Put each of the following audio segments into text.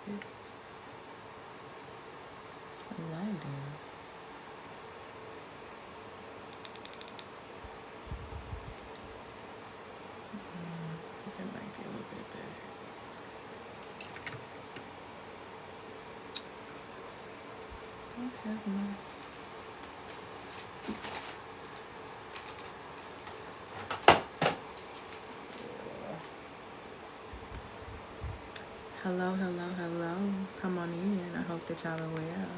this lighting. That might be a little bit better. Don't have my. Hello, hello, hello. Come on in. I hope that y'all are well.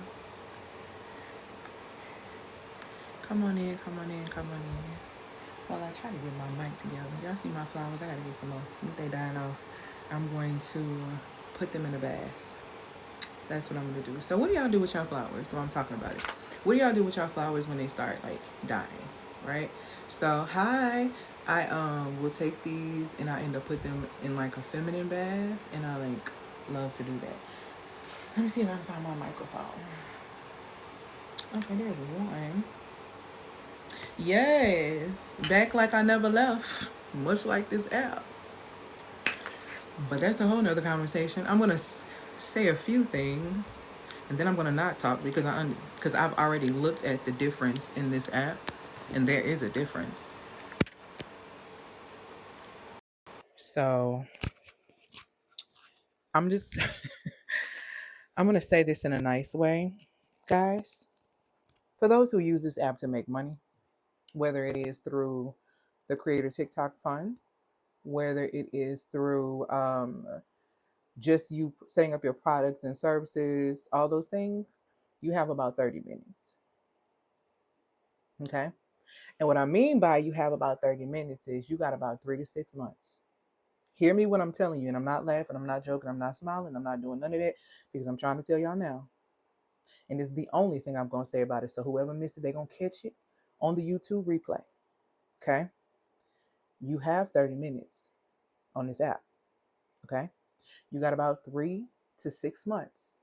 Come on in, come on in, come on in. Well, I try to get my mic together. Y'all see my flowers? I gotta get some more. If they dying off, I'm going to put them in a bath. That's what I'm gonna do. So what do y'all do with y'all flowers? So I'm talking about it. What do y'all do with y'all flowers when they start like dying? Right? So hi. I will take these and I end up put them in like a feminine bath and I like love to do that. Let me see if I can find my microphone. Okay, there's one. Yes. Back like I never left. Much like this app. But that's a whole nother conversation. I'm gonna say a few things, and then I'm gonna not talk because because I've already looked at the difference in this app, and there is a difference. So I'm just I'm gonna say this in a nice way, guys. For those who use this app to make money, whether it is through the Creator TikTok Fund, whether it is through just you setting up your products and services, all those things, you have about 30 minutes. Okay. And what I mean by you have about 30 minutes is you got about 3 to 6 months. Hear me when I'm telling you, and I'm not laughing, I'm not joking, I'm not smiling, I'm not doing none of that because I'm trying to tell y'all now. And it's the only thing I'm going to say about it. So whoever missed it, they're going to catch it on the YouTube replay. Okay. You have 30 minutes on this app. Okay. You got about 3 to 6 months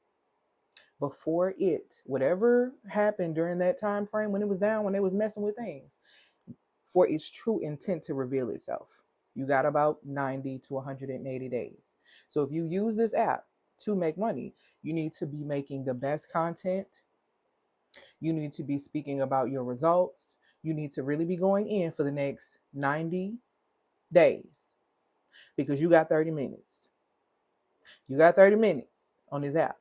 before it, whatever happened during that time frame when it was down, when they was messing with things, for its true intent to reveal itself. You got about 90 to 180 days. So if you use this app to make money, you need to be making the best content. You need to be speaking about your results. You need to really be going in for the next 90 days because you got 30 minutes. You got 30 minutes on this app.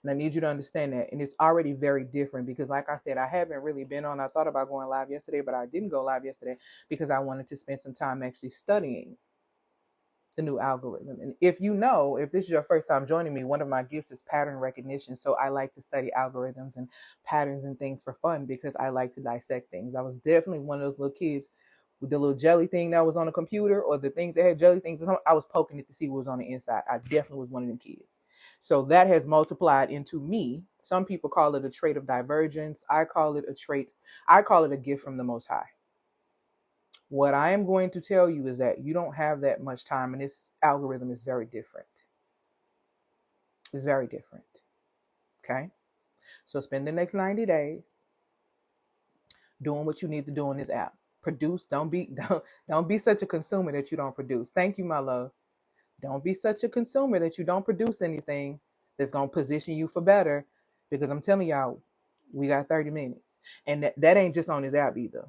And I need you to understand that. And it's already very different because, like I said, I haven't really been on. I thought about going live yesterday, but I didn't go live yesterday because I wanted to spend some time actually studying the new algorithm. And if this is your first time joining me, one of my gifts is pattern recognition. So I like to study algorithms and patterns and things for fun because I like to dissect things. I was definitely one of those little kids with the little jelly thing that was on the computer or the things that had jelly things. I was poking it to see what was on the inside. I definitely was one of them kids. So that has multiplied into me. Some people call it a trait of divergence. I call it a trait. I call it a gift from the Most High. What I am going to tell you is that you don't have that much time, and this algorithm is very different. It's very different. Okay. So spend the next 90 days doing what you need to do on this app. Produce. Don't be such a consumer that you don't produce. Thank you, my love. Don't be such a consumer that you don't produce anything that's gonna position you for better. Because I'm telling y'all, we got 30 minutes. And that ain't just on this app either.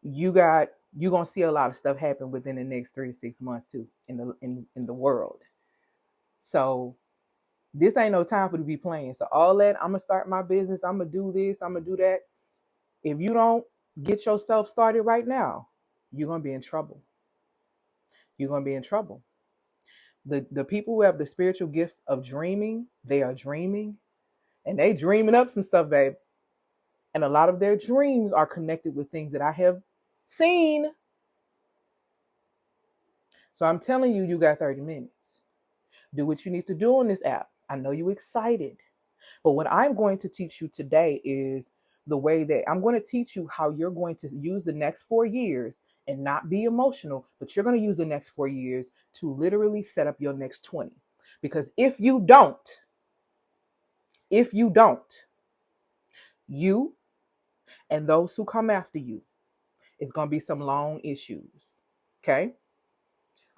You're gonna see a lot of stuff happen within the next 3 to 6 months too in the world. So this ain't no time for to be playing. So all that, I'm gonna start my business, I'm gonna do this, I'm gonna do that. If you don't get yourself started right now, you're gonna be in trouble. You're gonna be in trouble. The people who have the spiritual gifts of dreaming, they are dreaming and they dreaming up some stuff, babe. And a lot of their dreams are connected with things that I have seen. So I'm telling you, you got 30 minutes. Do what you need to do on this app. I know you're excited. But what I'm going to teach you today is the way that I'm going to teach you how you're going to use the next 4 years and not be emotional, but you're going to use the next 4 years to literally set up your next 20. Because if you don't, you and those who come after you, it's going to be some long issues. Okay.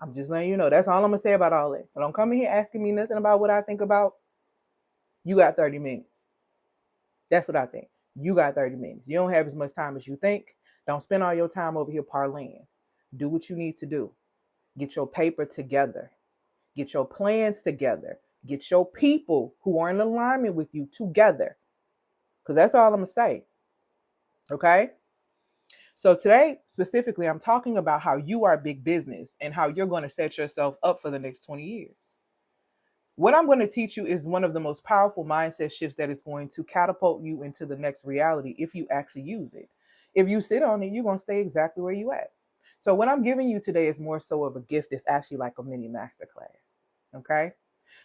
I'm just letting you know. That's all I'm going to say about all this. So don't come in here asking me nothing about what I think about. You got 30 minutes. That's what I think. You got 30 minutes. You don't have as much time as you think. Don't spend all your time over here parlaying. Do what you need to do. Get your paper together. Get your plans together. Get your people who are in alignment with you together. Because that's all I'm going to say. Okay? So today, specifically, I'm talking about how you are big business and how you're going to set yourself up for the next 20 years. What I'm going to teach you is one of the most powerful mindset shifts that is going to catapult you into the next reality if you actually use it. If you sit on it, you're going to stay exactly where you at. So what I'm giving you today is more so of a gift. It's actually like a mini masterclass. Okay?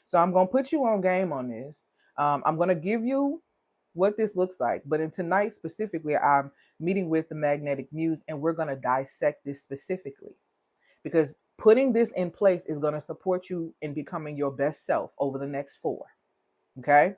So I'm going to put you on game on this. I'm going to give you what this looks like. But in tonight specifically, I'm meeting with the Magnetic Muse, and we're going to dissect this specifically. Because putting this in place is going to support you in becoming your best self over the next 4. Okay?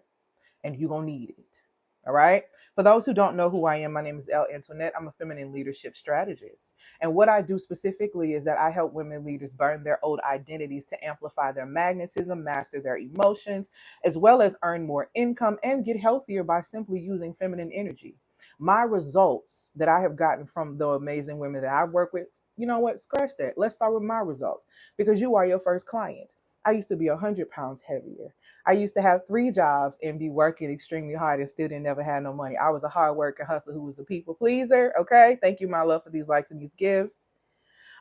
And you're going to need it. All right? For those who don't know who I am, my name is Elle Antoinette. I'm a feminine leadership strategist. And what I do specifically is that I help women leaders burn their old identities to amplify their magnetism, master their emotions, as well as earn more income and get healthier by simply using feminine energy. My results that I have gotten from the amazing women that I work with, you know what? Scratch that. Let's start with my results because you are your first client. I used to be 100 pounds heavier. I used to have 3 jobs and be working extremely hard and still didn't never have no money. I was a hard worker hustler who was a people pleaser. Okay. Thank you, my love, for these likes and these gifts.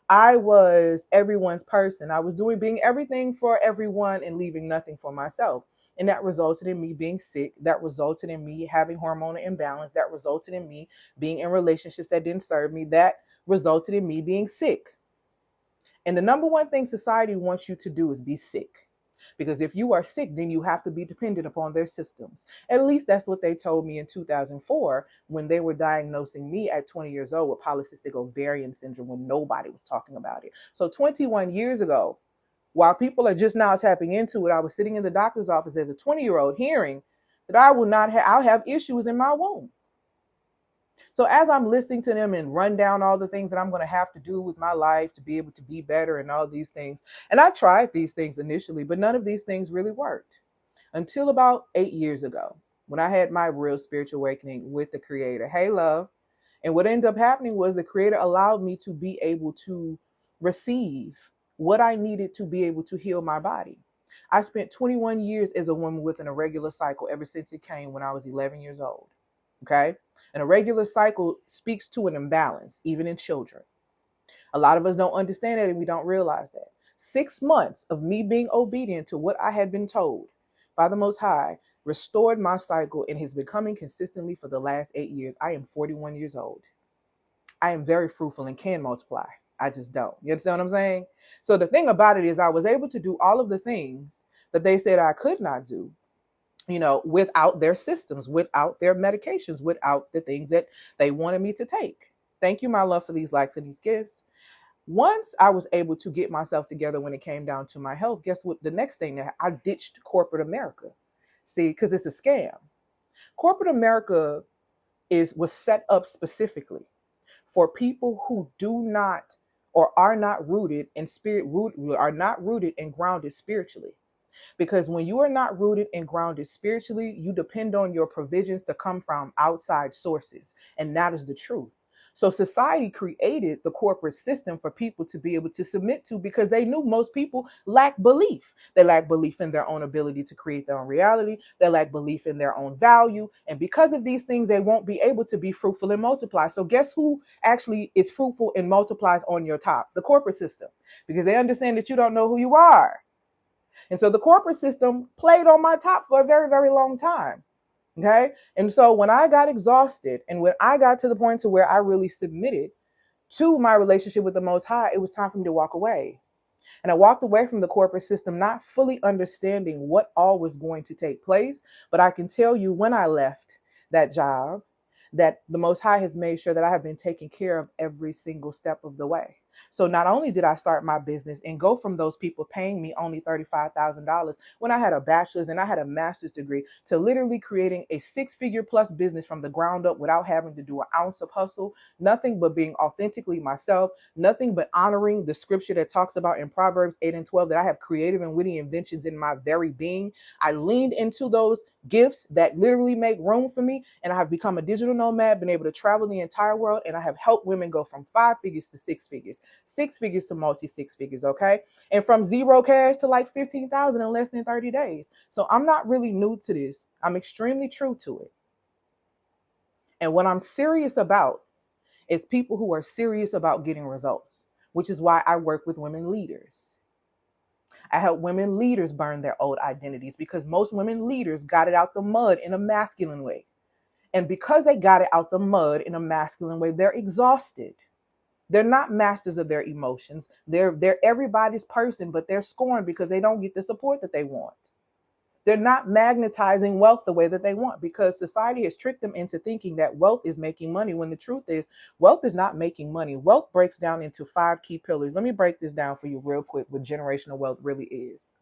I was everyone's person. I was being everything for everyone and leaving nothing for myself. And that resulted in me being sick. That resulted in me having hormonal imbalance. That resulted in me being in relationships that didn't serve me. That resulted in me being sick. And the number one thing society wants you to do is be sick. Because if you are sick, then you have to be dependent upon their systems. At least that's what they told me in 2004 when they were diagnosing me at 20 years old with polycystic ovarian syndrome when nobody was talking about it. So 21 years ago, while people are just now tapping into it, I was sitting in the doctor's office as a 20-year-old hearing that I'll have issues in my womb. So as I'm listening to them and run down all the things that I'm going to have to do with my life to be able to be better and all these things, and I tried these things initially, but none of these things really worked until about 8 years ago when I had my real spiritual awakening with the Creator. Hey, love. And what ended up happening was the Creator allowed me to be able to receive what I needed to be able to heal my body. I spent 21 years as a woman with an irregular cycle ever since it came when I was 11 years old. Okay. An irregular cycle speaks to an imbalance, even in children. A lot of us don't understand that and we don't realize that. 6 months of me being obedient to what I had been told by the Most High restored my cycle and has been coming consistently for the last 8 years. I am 41 years old. I am very fruitful and can multiply. I just don't. You understand what I'm saying? So the thing about it is I was able to do all of the things that they said I could not do, without their systems, without their medications, without the things that they wanted me to take. Thank you, my love, for these likes and these gifts. Once I was able to get myself together when it came down to my health, guess what? The next thing that I ditched corporate America. See, because it's a scam. Corporate America was set up specifically for people who do not or are not rooted in spirit, are not rooted and grounded spiritually. Because when you are not rooted and grounded spiritually, you depend on your provisions to come from outside sources. And that is the truth. So society created the corporate system for people to be able to submit to because they knew most people lack belief. They lack belief in their own ability to create their own reality. They lack belief in their own value. And because of these things, they won't be able to be fruitful and multiply. So guess who actually is fruitful and multiplies on your top? The corporate system. Because they understand that you don't know who you are. And so the corporate system played on my top for a very, very long time. Okay. And so when I got exhausted and when I got to the point to where I really submitted to my relationship with the Most High, it was time for me to walk away. And I walked away from the corporate system, not fully understanding what all was going to take place. But I can tell you when I left that job, that the Most High has made sure that I have been taken care of every single step of the way. So not only did I start my business and go from those people paying me only $35,000 when I had a bachelor's and I had a master's degree to literally creating a six-figure plus business from the ground up without having to do an ounce of hustle, nothing but being authentically myself, nothing but honoring the scripture that talks about in Proverbs 8 and 12 that I have creative and witty inventions in my very being. I leaned into those gifts that literally make room for me, and I have become a digital nomad, been able to travel the entire world, and I have helped women go from 5 figures to 6 figures, 6 figures to multi 6 figures, okay? And from zero cash to like 15,000 in less than 30 days. So I'm not really new to this. I'm extremely true to it. And what I'm serious about is people who are serious about getting results, which is why I work with women leaders. I help women leaders burn their old identities because most women leaders got it out the mud in a masculine way. And because they got it out the mud in a masculine way, they're exhausted. They're not masters of their emotions. They're everybody's person, but they're scorned because they don't get the support that they want. They're not magnetizing wealth the way that they want because society has tricked them into thinking that wealth is making money when the truth is wealth is not making money. Wealth breaks down into 5 key pillars. Let me break this down for you real quick what generational wealth really is.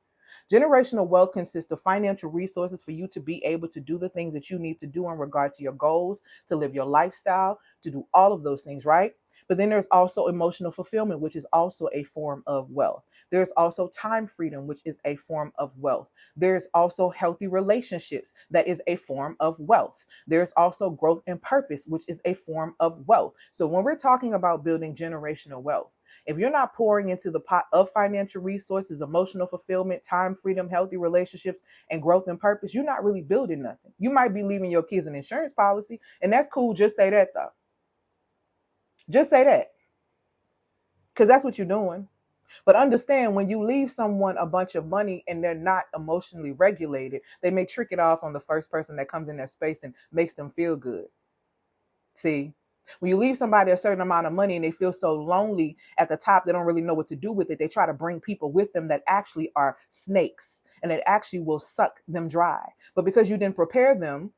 Generational wealth consists of financial resources for you to be able to do the things that you need to do in regard to your goals, to live your lifestyle, to do all of those things, right? But then there's also emotional fulfillment, which is also a form of wealth. There's also time freedom, which is a form of wealth. There's also healthy relationships, that is a form of wealth. There's also growth and purpose, which is a form of wealth. So when we're talking about building generational wealth, if you're not pouring into the pot of financial resources, emotional fulfillment, time freedom, healthy relationships, and growth and purpose, you're not really building nothing. You might be leaving your kids an insurance policy, and that's cool. Just say that, though. Just say that, because that's what you're doing. But understand, when you leave someone a bunch of money and they're not emotionally regulated, they may trick it off on the first person that comes in their space and makes them feel good. See, when you leave somebody a certain amount of money and they feel so lonely at the top, they don't really know what to do with it. They try to bring people with them that actually are snakes and that actually will suck them dry. But because you didn't prepare them,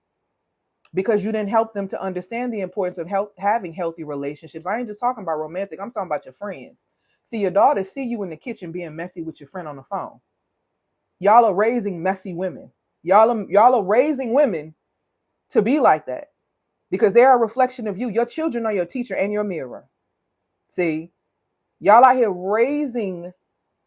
because you didn't help them to understand the importance of having healthy relationships. I ain't just talking about romantic. I'm talking about your friends. See, your daughters see you in the kitchen being messy with your friend on the phone. Y'all are raising messy women. Y'all are raising women to be like that because they're a reflection of you. Your children are your teacher and your mirror. See, y'all out here raising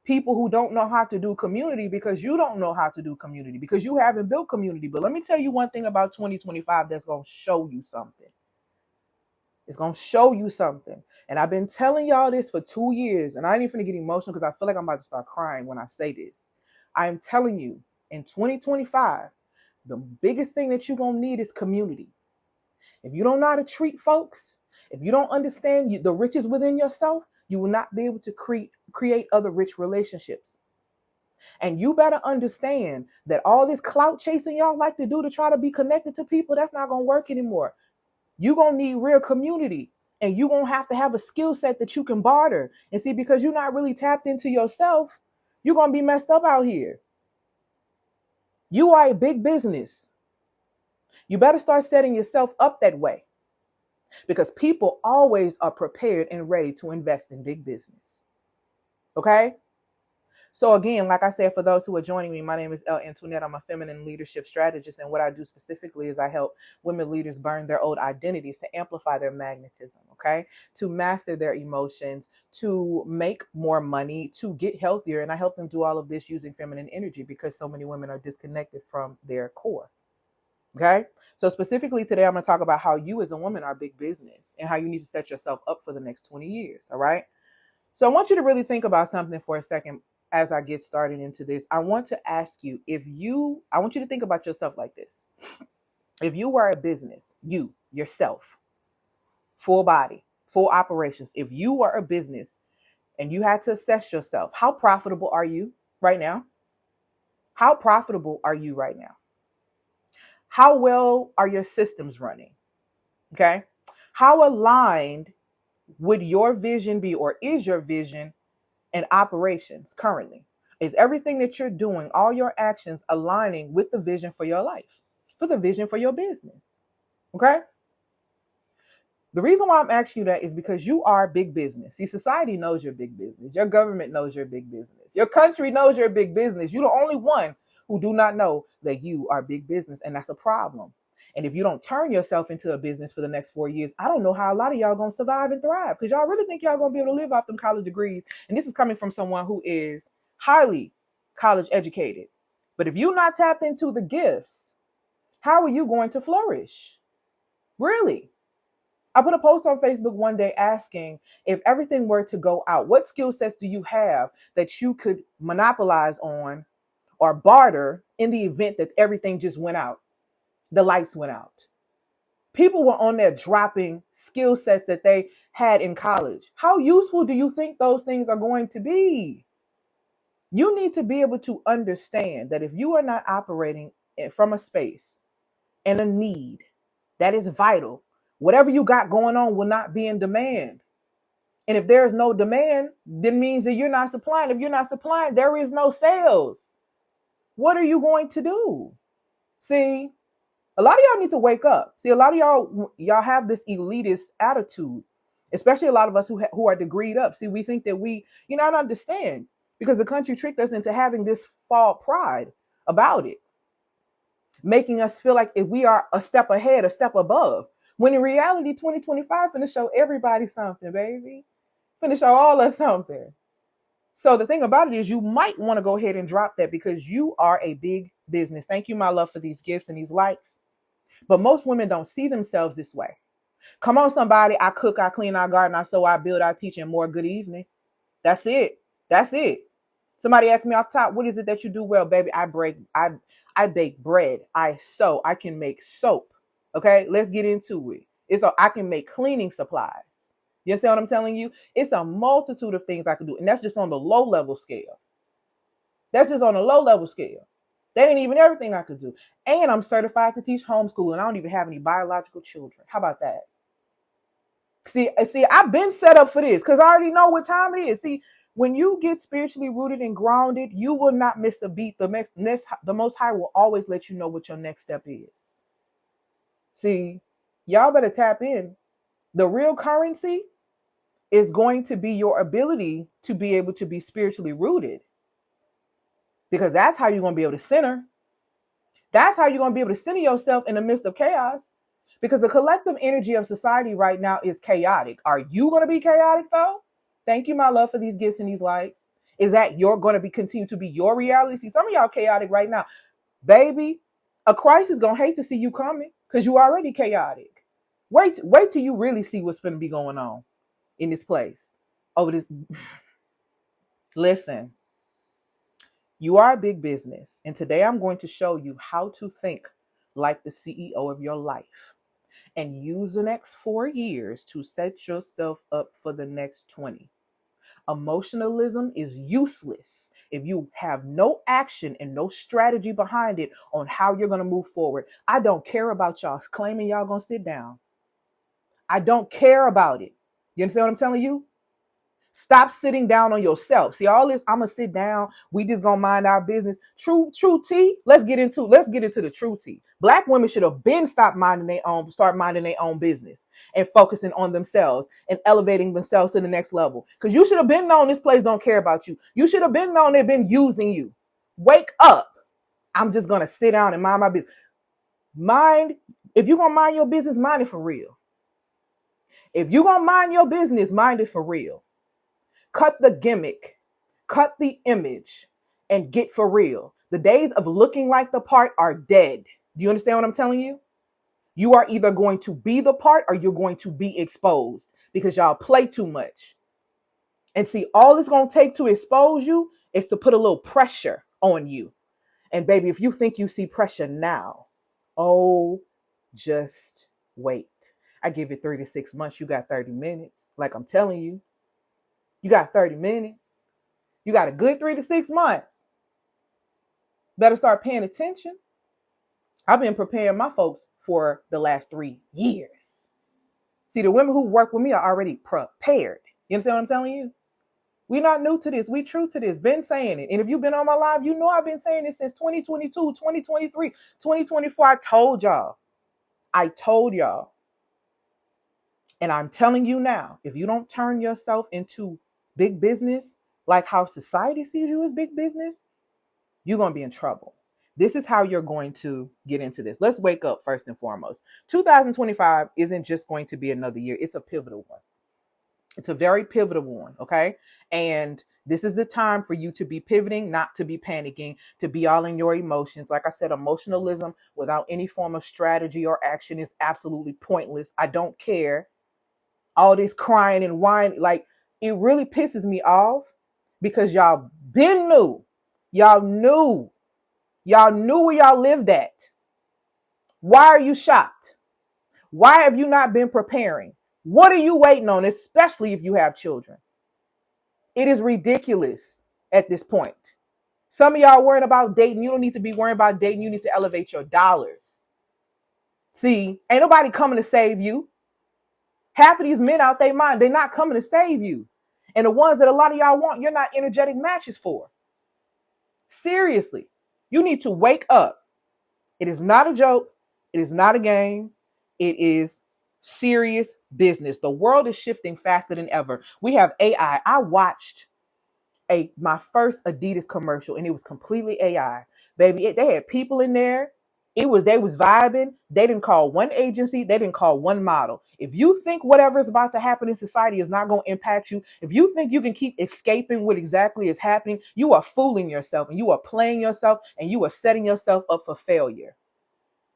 people who don't know how to do community because you don't know how to do community because you haven't built community. But let me tell you one thing about 2025 that's going to show you something. It's going to show you something. And I've been telling y'all this for 2 years, and I ain't even gonna get emotional because I feel like I'm about to start crying when I say this. I am telling you, in 2025, the biggest thing that you're going to need is community. If you don't know how to treat folks, if you don't understand the riches within yourself, you will not be able to create other rich relationships. And you better understand that all this clout chasing y'all like to do to try to be connected to people, that's not going to work anymore. You're going to need real community. And you're going to have a skill set that you can barter. And see, because you're not really tapped into yourself, you're going to be messed up out here. You are a big business. You better start setting yourself up that way. Because people always are prepared and ready to invest in big business. Okay? So again, like I said, for those who are joining me, my name is Antoinette. I'm a feminine leadership strategist. And what I do specifically is I help women leaders burn their old identities to amplify their magnetism, okay? To master their emotions, to make more money, to get healthier. And I help them do all of this using feminine energy because so many women are disconnected from their core. Okay. So specifically today, I'm going to talk about how you as a woman are big business and how you need to set yourself up for the next 20 years. All right. So I want you to really think about something for a second as I get started into this. I want to ask you I want you to think about yourself like this. If you were a business, yourself, full body, full operations, if you were a business and you had to assess yourself, how profitable are you right now? How profitable are you right now? How well are your systems running? Okay. How aligned would your vision be, or is your vision and operations currently? Is everything that you're doing, all your actions aligning with the vision for your life, for the vision for your business? Okay. The reason why I'm asking you that is because you are big business. See, society knows you're big business. Your government knows you're big business. Your country knows you're big business. You're the only one who do not know that you are big business, and that's a problem. And if you don't turn yourself into a business for the next 4 years, I don't know how a lot of y'all gonna survive and thrive, because y'all really think y'all gonna be able to live off them college degrees. And this is coming from someone who is highly college educated. But if you're not tapped into the gifts, how are you going to flourish? Really? I put a post on Facebook one day asking, if everything were to go out, what skill sets do you have that you could monopolize on or barter in the event that everything just went out? The lights went out. People were on there dropping skill sets that they had in college. How useful do you think those things are going to be? You need to be able to understand that if you are not operating from a space and a need that is vital, whatever you got going on will not be in demand. And if there is no demand, then means that you're not supplying. If you're not supplying, there is no sales. What are you going to do? See, a lot of y'all need to wake up. See, a lot of y'all have this elitist attitude, especially a lot of us who are degreed up. See, we think that I don't understand, because the country tricked us into having this false pride about it, making us feel like if we are a step ahead, a step above. When in reality, 2025 finna show everybody something, baby. Finna show all us something. So the thing about it is, you might want to go ahead and drop that, because you are a big business. Thank you, my love, for these gifts and these likes. But most women don't see themselves this way. Come on, somebody. I cook, I clean, I garden, I sew, I build, I teach, and more. Good evening. That's it. That's it. Somebody asked me off top, what is it that you do well, baby? I bake bread. I sew. I can make soap. Okay, let's get into it. I can make cleaning supplies. You understand what I'm telling you? It's a multitude of things I can do. And that's just on the low level scale. That's just on a low level scale. That ain't even everything I could do. And I'm certified to teach homeschool, and I don't even have any biological children. How about that? See, I've been set up for this, because I already know what time it is. See, when you get spiritually rooted and grounded, you will not miss a beat. The Most High will always let you know what your next step is. See, y'all better tap in. The real currency is going to be your ability to be able to be spiritually rooted, because that's how you're going to be able to center. That's how you're going to be able to center yourself in the midst of chaos, because the collective energy of society right now is chaotic. Are you going to be chaotic though? Thank you, my love, for these gifts and these likes. Is that you're going to continue to be your reality? See, some of y'all chaotic right now. Baby, a crisis going to hate to see you coming, because you already chaotic. Wait till you really see what's going to be going on in this place. Over this. Listen. You are a big business, and today I'm going to show you how to think like the CEO of your life and use the next 4 years to set yourself up for the next 20. Emotionalism is useless if you have no action and no strategy behind it on how you're going to move forward. I don't care about y'all claiming y'all going to sit down. I don't care about it. You understand what I'm telling you? Stop sitting down on yourself. See, all this, I'm gonna sit down. We just gonna mind our business. True tea. Let's get into the true tea. Black women should have been start minding their own business and focusing on themselves and elevating themselves to the next level. Because you should have been known this place don't care about you. You should have been known they've been using you. Wake up. I'm just gonna sit down and mind my business. If you're gonna mind your business, mind it for real. If you're gonna mind your business, mind it for real. Cut the gimmick, cut the image, and get for real. The days of looking like the part are dead. Do you understand what I'm telling you? You are either going to be the part or you're going to be exposed, because y'all play too much. And see, all it's going to take to expose you is to put a little pressure on you. And baby, if you think you see pressure now, oh, just wait. I give it 3 to 6 months. You got 30 minutes. Like I'm telling you. You got 30 minutes. You got a good 3 to 6 months. Better start paying attention. I've been preparing my folks for the last 3 years. See, the women who work with me are already prepared. You understand what I'm telling you? We're not new to this. We true to this. Been saying it. And if you've been on my live, you know I've been saying it since 2022, 2023, 2024. I told y'all. And I'm telling you now, if you don't turn yourself into big business, like how society sees you as big business, you're going to be in trouble. This is how you're going to get into this. Let's wake up first and foremost. 2025 isn't just going to be another year. It's a pivotal one. It's a very pivotal one, okay? And this is the time for you to be pivoting, not to be panicking, to be all in your emotions. Like I said, emotionalism without any form of strategy or action is absolutely pointless. I don't care. All this crying and whining, like, it really pisses me off because y'all been new. Y'all knew where y'all lived at. Why are you shocked? Why have you not been preparing? What are you waiting on, especially if you have children? It is ridiculous at this point. Some of y'all worrying about dating. You don't need to be worrying about dating. You need to elevate your dollars. See, ain't nobody coming to save you. Half of these men out their mind, they're not coming to save you. And the ones that a lot of y'all want, you're not energetic matches for. Seriously, you need to wake up. It is not a joke. It is not a game. It is serious business. The world is shifting faster than ever. We have AI. I watched my first Adidas commercial and it was completely AI. Baby, they had people in there. They was vibing. They didn't call one agency. They didn't call one model. If you think whatever is about to happen in society is not going to impact you, if you think you can keep escaping what exactly is happening, you are fooling yourself and you are playing yourself and you are setting yourself up for failure.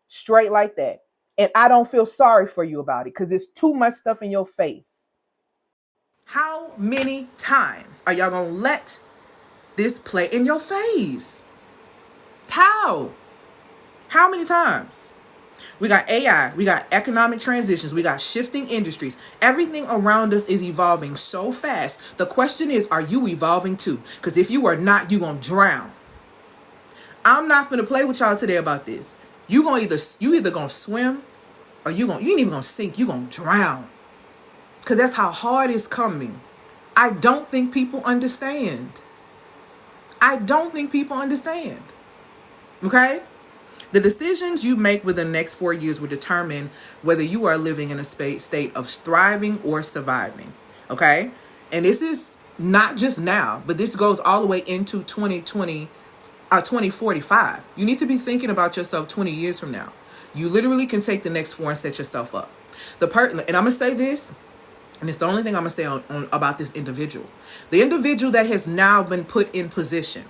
Straight like that. And I don't feel sorry for you about it because it's too much stuff in your face. How many times are y'all going to let this play in your face? How? How many times? We got AI, we got economic transitions, we got shifting industries. Everything around us is evolving so fast. The question is, are you evolving too? Because if you are not, you're going to drown. I'm not going to play with y'all today about this. You either going to swim or you ain't even going to sink. You're going to drown. Because that's how hard it's coming. I don't think people understand. Okay? The decisions you make within the next 4 years will determine whether you are living in a state of thriving or surviving. Okay? And this is not just now, but this goes all the way into 2045. You need to be thinking about yourself 20 years from now. You literally can take the next 4 and set yourself up. And I'm going to say this, and it's the only thing I'm going to say on about this individual. The individual that has now been put in position.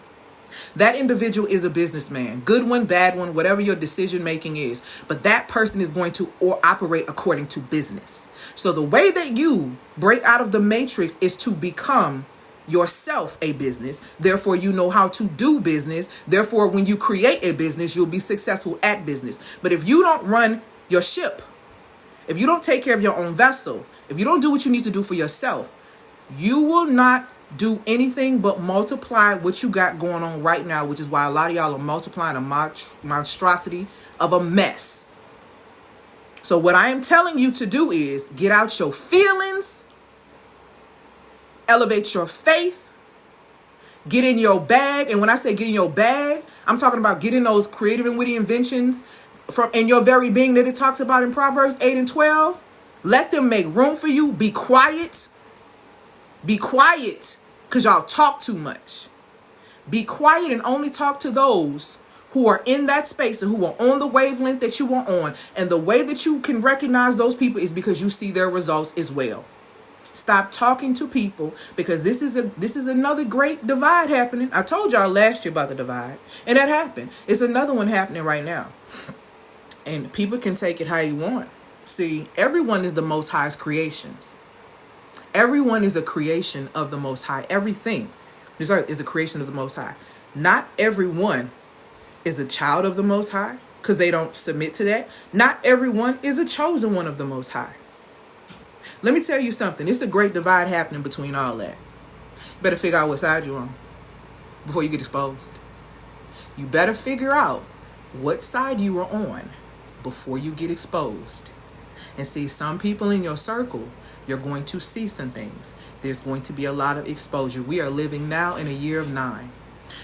That individual is a businessman. Good one, bad one, whatever your decision making is. But that person is going to operate according to business. So the way that you break out of the matrix is to become yourself a business. Therefore, you know how to do business. Therefore, when you create a business, you'll be successful at business. But if you don't run your ship, if you don't take care of your own vessel, if you don't do what you need to do for yourself, you will not do anything but multiply what you got going on right now, which is why a lot of y'all are multiplying a monstrosity of a mess. So what I am telling you to do is get out your feelings, elevate your faith, get in your bag. And when I say get in your bag, I'm talking about getting those creative and witty inventions from in your very being that it talks about in Proverbs 8 and 12. Let them make room for you. Be quiet. Be quiet, because y'all talk too much. Be quiet and only talk to those who are in that space and who are on the wavelength that you are on. And the way that you can recognize those people is because you see their results as well. Stop talking to people, because this is another great divide happening. I told y'all last year about the divide, and that happened. It's another one happening right now. And people can take it how you want. See, everyone is the Most High's creations. Everyone is a creation of the Most High. Everything. This earth is a creation of the Most High. Not everyone is a child of the Most High because they don't submit to that. Not everyone is a chosen one of the Most High. Let me tell you something. It's a great divide happening between all that. You better figure out what side you're on before you get exposed. You better figure out what side you are on before you get exposed. And see, some people in your circle, you're going to see some things. There's going to be a lot of exposure. We are living now in a year of 9.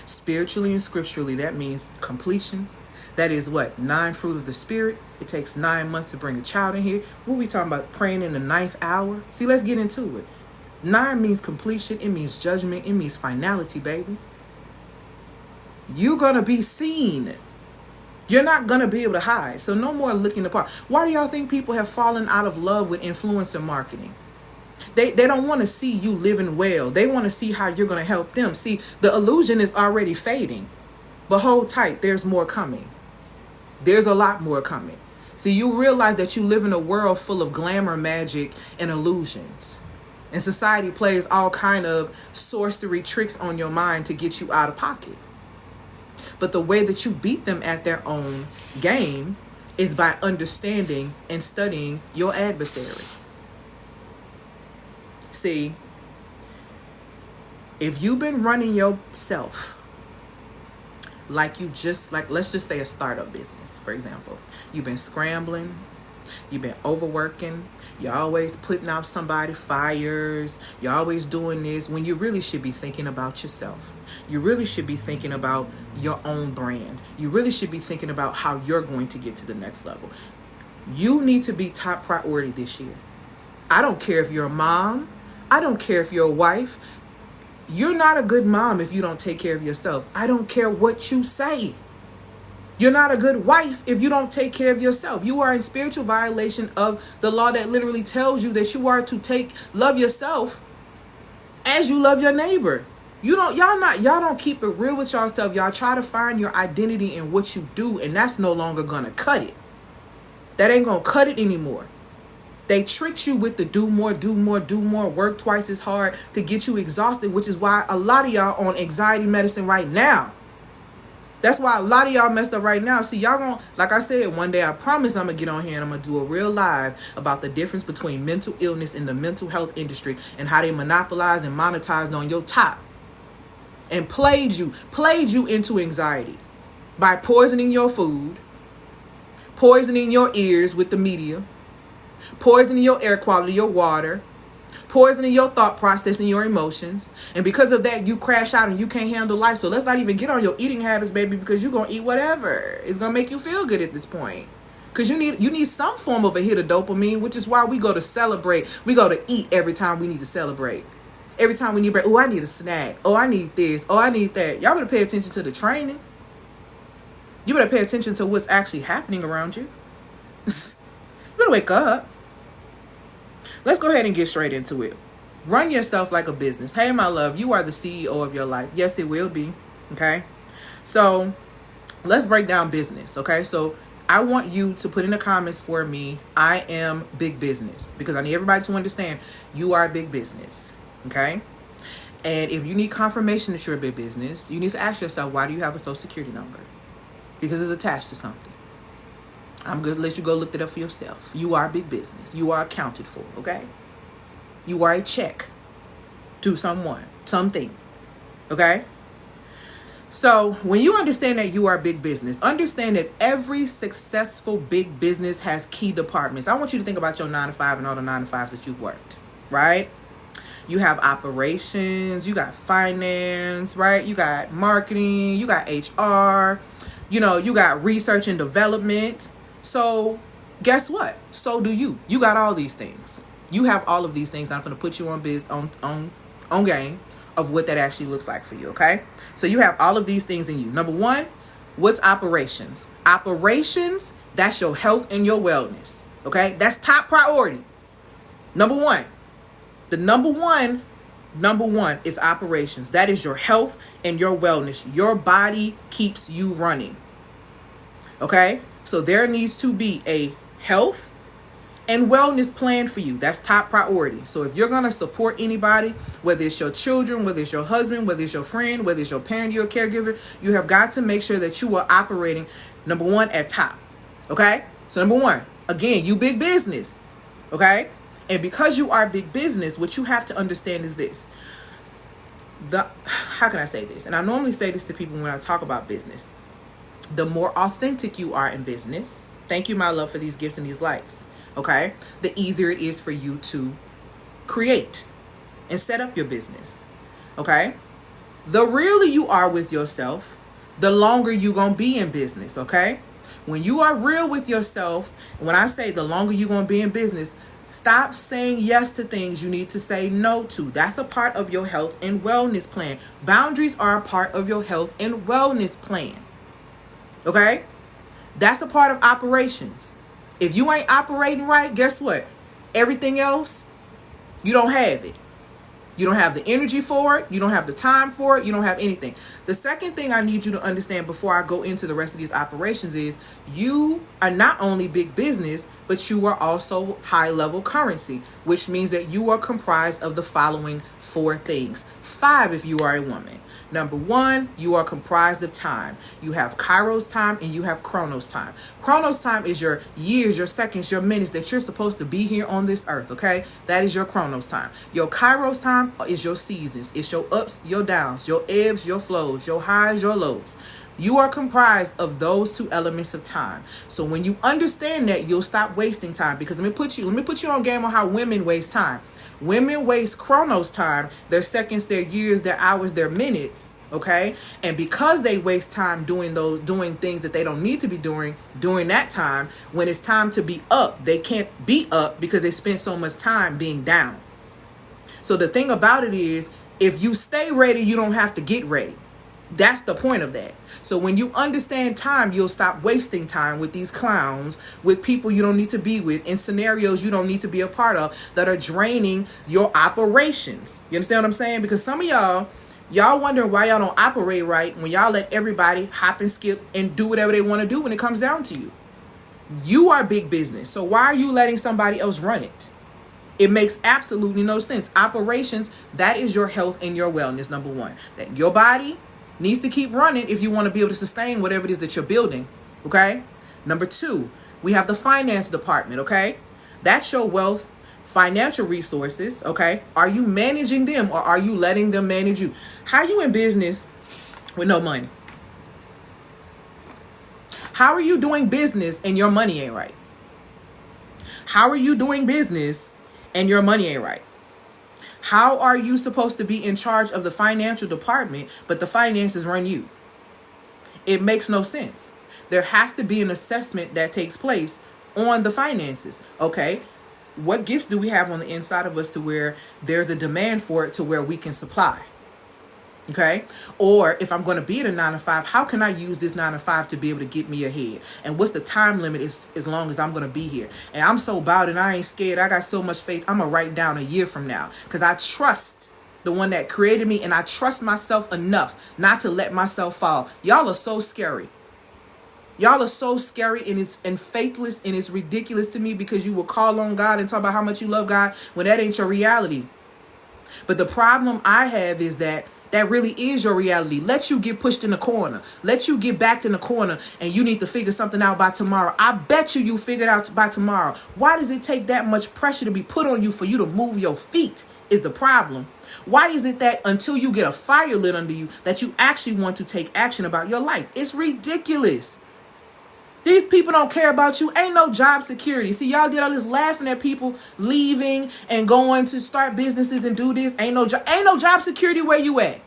Spiritually and scripturally, that means completions. That is what? 9 fruit of the spirit. It takes 9 months to bring a child in here. What we talking about? Praying in the 9th hour? See, let's get into it. 9 means completion. It means judgment. It means finality, baby. You're going to be seen. You're not going to be able to hide. So no more looking apart. Why do y'all think people have fallen out of love with influencer marketing? They don't want to see you living well. They want to see how you're going to help them. See, the illusion is already fading. But hold tight. There's more coming. There's a lot more coming. See, you realize that you live in a world full of glamour, magic, and illusions. And society plays all kind of sorcery tricks on your mind to get you out of pocket. But the way that you beat them at their own game is by understanding and studying your adversary. See, if you've been running yourself like let's just say a startup business, for example, you've been scrambling, you've been overworking, you're always putting out somebody fires, you're always doing this, when you really should be thinking about yourself. You really should be thinking about your own brand. You really should be thinking about how you're going to get to the next level. You need to be top priority this year. I don't care if you're a mom. I don't care if you're a wife. You're not a good mom if you don't take care of yourself. I don't care what you say. You're not a good wife if you don't take care of yourself. You are in spiritual violation of the law that literally tells you that you are to love yourself as you love your neighbor. Y'all don't keep it real with yourself. Y'all try to find your identity in what you do, and that's no longer gonna cut it. That ain't gonna cut it anymore. They tricked you with the do more, work twice as hard to get you exhausted, which is why a lot of y'all on anxiety medicine right now. That's why a lot of y'all messed up right now. See, y'all gonna, like I said, one day I promise I'm gonna get on here and I'm gonna do a real live about the difference between mental illness and the mental health industry and how they monopolized and monetized on your top and played you into anxiety by poisoning your food, poisoning your ears with the media, poisoning your air quality, your water, poisoning your thought process and your emotions. And because of that, you crash out and you can't handle life. So let's not even get on your eating habits, baby, because you're going to eat whatever. It's going to make you feel good at this point. Because you need some form of a hit of dopamine, which is why we go to celebrate. We go to eat every time we need to celebrate. Every time we need break. Oh, I need a snack. Oh, I need this. Oh, I need that. Y'all better pay attention to the training. You better pay attention to what's actually happening around you. You better wake up. Let's go ahead and get straight into it. Run yourself like a business. Hey, my love, you are the CEO of your life. Yes, it will be. Okay. So let's break down business. Okay. So I want you to put in the comments for me, I am big business, because I need everybody to understand you are big business. Okay. And if you need confirmation that you're a big business, you need to ask yourself, why do you have a social security number? Because it's attached to something. I'm going to let you go look it up for yourself. You are big business. You are accounted for, okay? You are a check to someone, something, okay? So when you understand that you are big business, understand that every successful big business has key departments. I want you to think about your 9 to 5 and all the 9 to 5s that you've worked, right? You have operations, you got finance, right? You got marketing, you got HR, you got research and development. So guess what? So do you. You got all these things. You have all of these things. I'm going to put you on game of what that actually looks like for you. Okay. So you have all of these things in you. Number one, what's operations? Operations, that's your health and your wellness. Okay. That's top priority. Number one. The number one is operations. That is your health and your wellness. Your body keeps you running. Okay. So there needs to be a health and wellness plan for you. That's top priority. So if you're going to support anybody, whether it's your children, whether it's your husband, whether it's your friend, whether it's your parent, your caregiver, you have got to make sure that you are operating, number one, at top. Okay. So number one, again, you big business. Okay. And because you are big business, what you have to understand is this. How can I say this? And I normally say this to people when I talk about business. The more authentic you are in business, thank you, my love, for these gifts and these likes, okay, the easier it is for you to create and set up your business, okay? The realer you are with yourself, the longer you're going to be in business, okay? When you are real with yourself, when I say the longer you're going to be in business, stop saying yes to things you need to say no to. That's a part of your health and wellness plan. Boundaries are a part of your health and wellness plan, okay? That's a part of operations. If you ain't operating right, guess what? Everything else, you don't have it. You don't have the energy for it. You don't have the time for it. You don't have anything. The second thing I need you to understand before I go into the rest of these operations is you are not only big business, but you are also high level currency, which means that you are comprised of the following 4 things. 5 if you are a woman. Number 1, you are comprised of time. You have Kairos time and you have Chronos time. Chronos time is your years, your seconds, your minutes that you're supposed to be here on this earth, okay? That is your Chronos time. Your Kairos time is your seasons. It's your ups, your downs, your ebbs, your flows, your highs, your lows. You are comprised of those 2 elements of time. So when you understand that, you'll stop wasting time. Because let me put you on game on how women waste time. Women waste Chronos time, their seconds, their years, their hours, their minutes, okay? And because they waste time doing things that they don't need to be doing during that time, when it's time to be up, they can't be up because they spend so much time being down. So the thing about it is, if you stay ready, you don't have to get ready. That's the point of that. So when you understand time, you'll stop wasting time with these clowns, with people you don't need to be with, in scenarios you don't need to be a part of that are draining your operations. You understand what I'm saying? Because some of y'all wondering why y'all don't operate right when y'all let everybody hop and skip and do whatever they want to do when it comes down to you. You are big business. So why are you letting somebody else run it? It makes absolutely no sense. Operations, that is your health and your wellness, number 1. That your body needs to keep running if you want to be able to sustain whatever it is that you're building, okay? Number 2, we have the finance department, okay? That's your wealth, financial resources, okay? Are you managing them or are you letting them manage you? How are you in business with no money? How are you doing business and your money ain't right? How are you doing business and your money ain't right? How are you supposed to be in charge of the financial department, but the finances run you? It makes no sense. There has to be an assessment that takes place on the finances. Okay, what gifts do we have on the inside of us to where there's a demand for it to where we can supply? Okay, or if I'm going to be at a 9 to 5, how can I use this 9 to 5 to be able to get me ahead? And what's the time limit as long as I'm going to be here? And I'm so about it, I ain't scared. I got so much faith. I'm going to write down a year from now because I trust the one that created me and I trust myself enough not to let myself fall. Y'all are so scary. Y'all are so scary and faithless, and it's ridiculous to me because you will call on God and talk about how much you love God when that ain't your reality. But the problem I have is that really is your reality. Let you get pushed in the corner. Let you get backed in the corner and you need to figure something out by tomorrow. I bet you figure it out by tomorrow. Why does it take that much pressure to be put on you for you to move your feet is the problem. Why is it that until you get a fire lit under you that you actually want to take action about your life? It's ridiculous. These people don't care about you. Ain't no job security. See, y'all did all this laughing at people leaving and going to start businesses and do this. Ain't no job security where you at.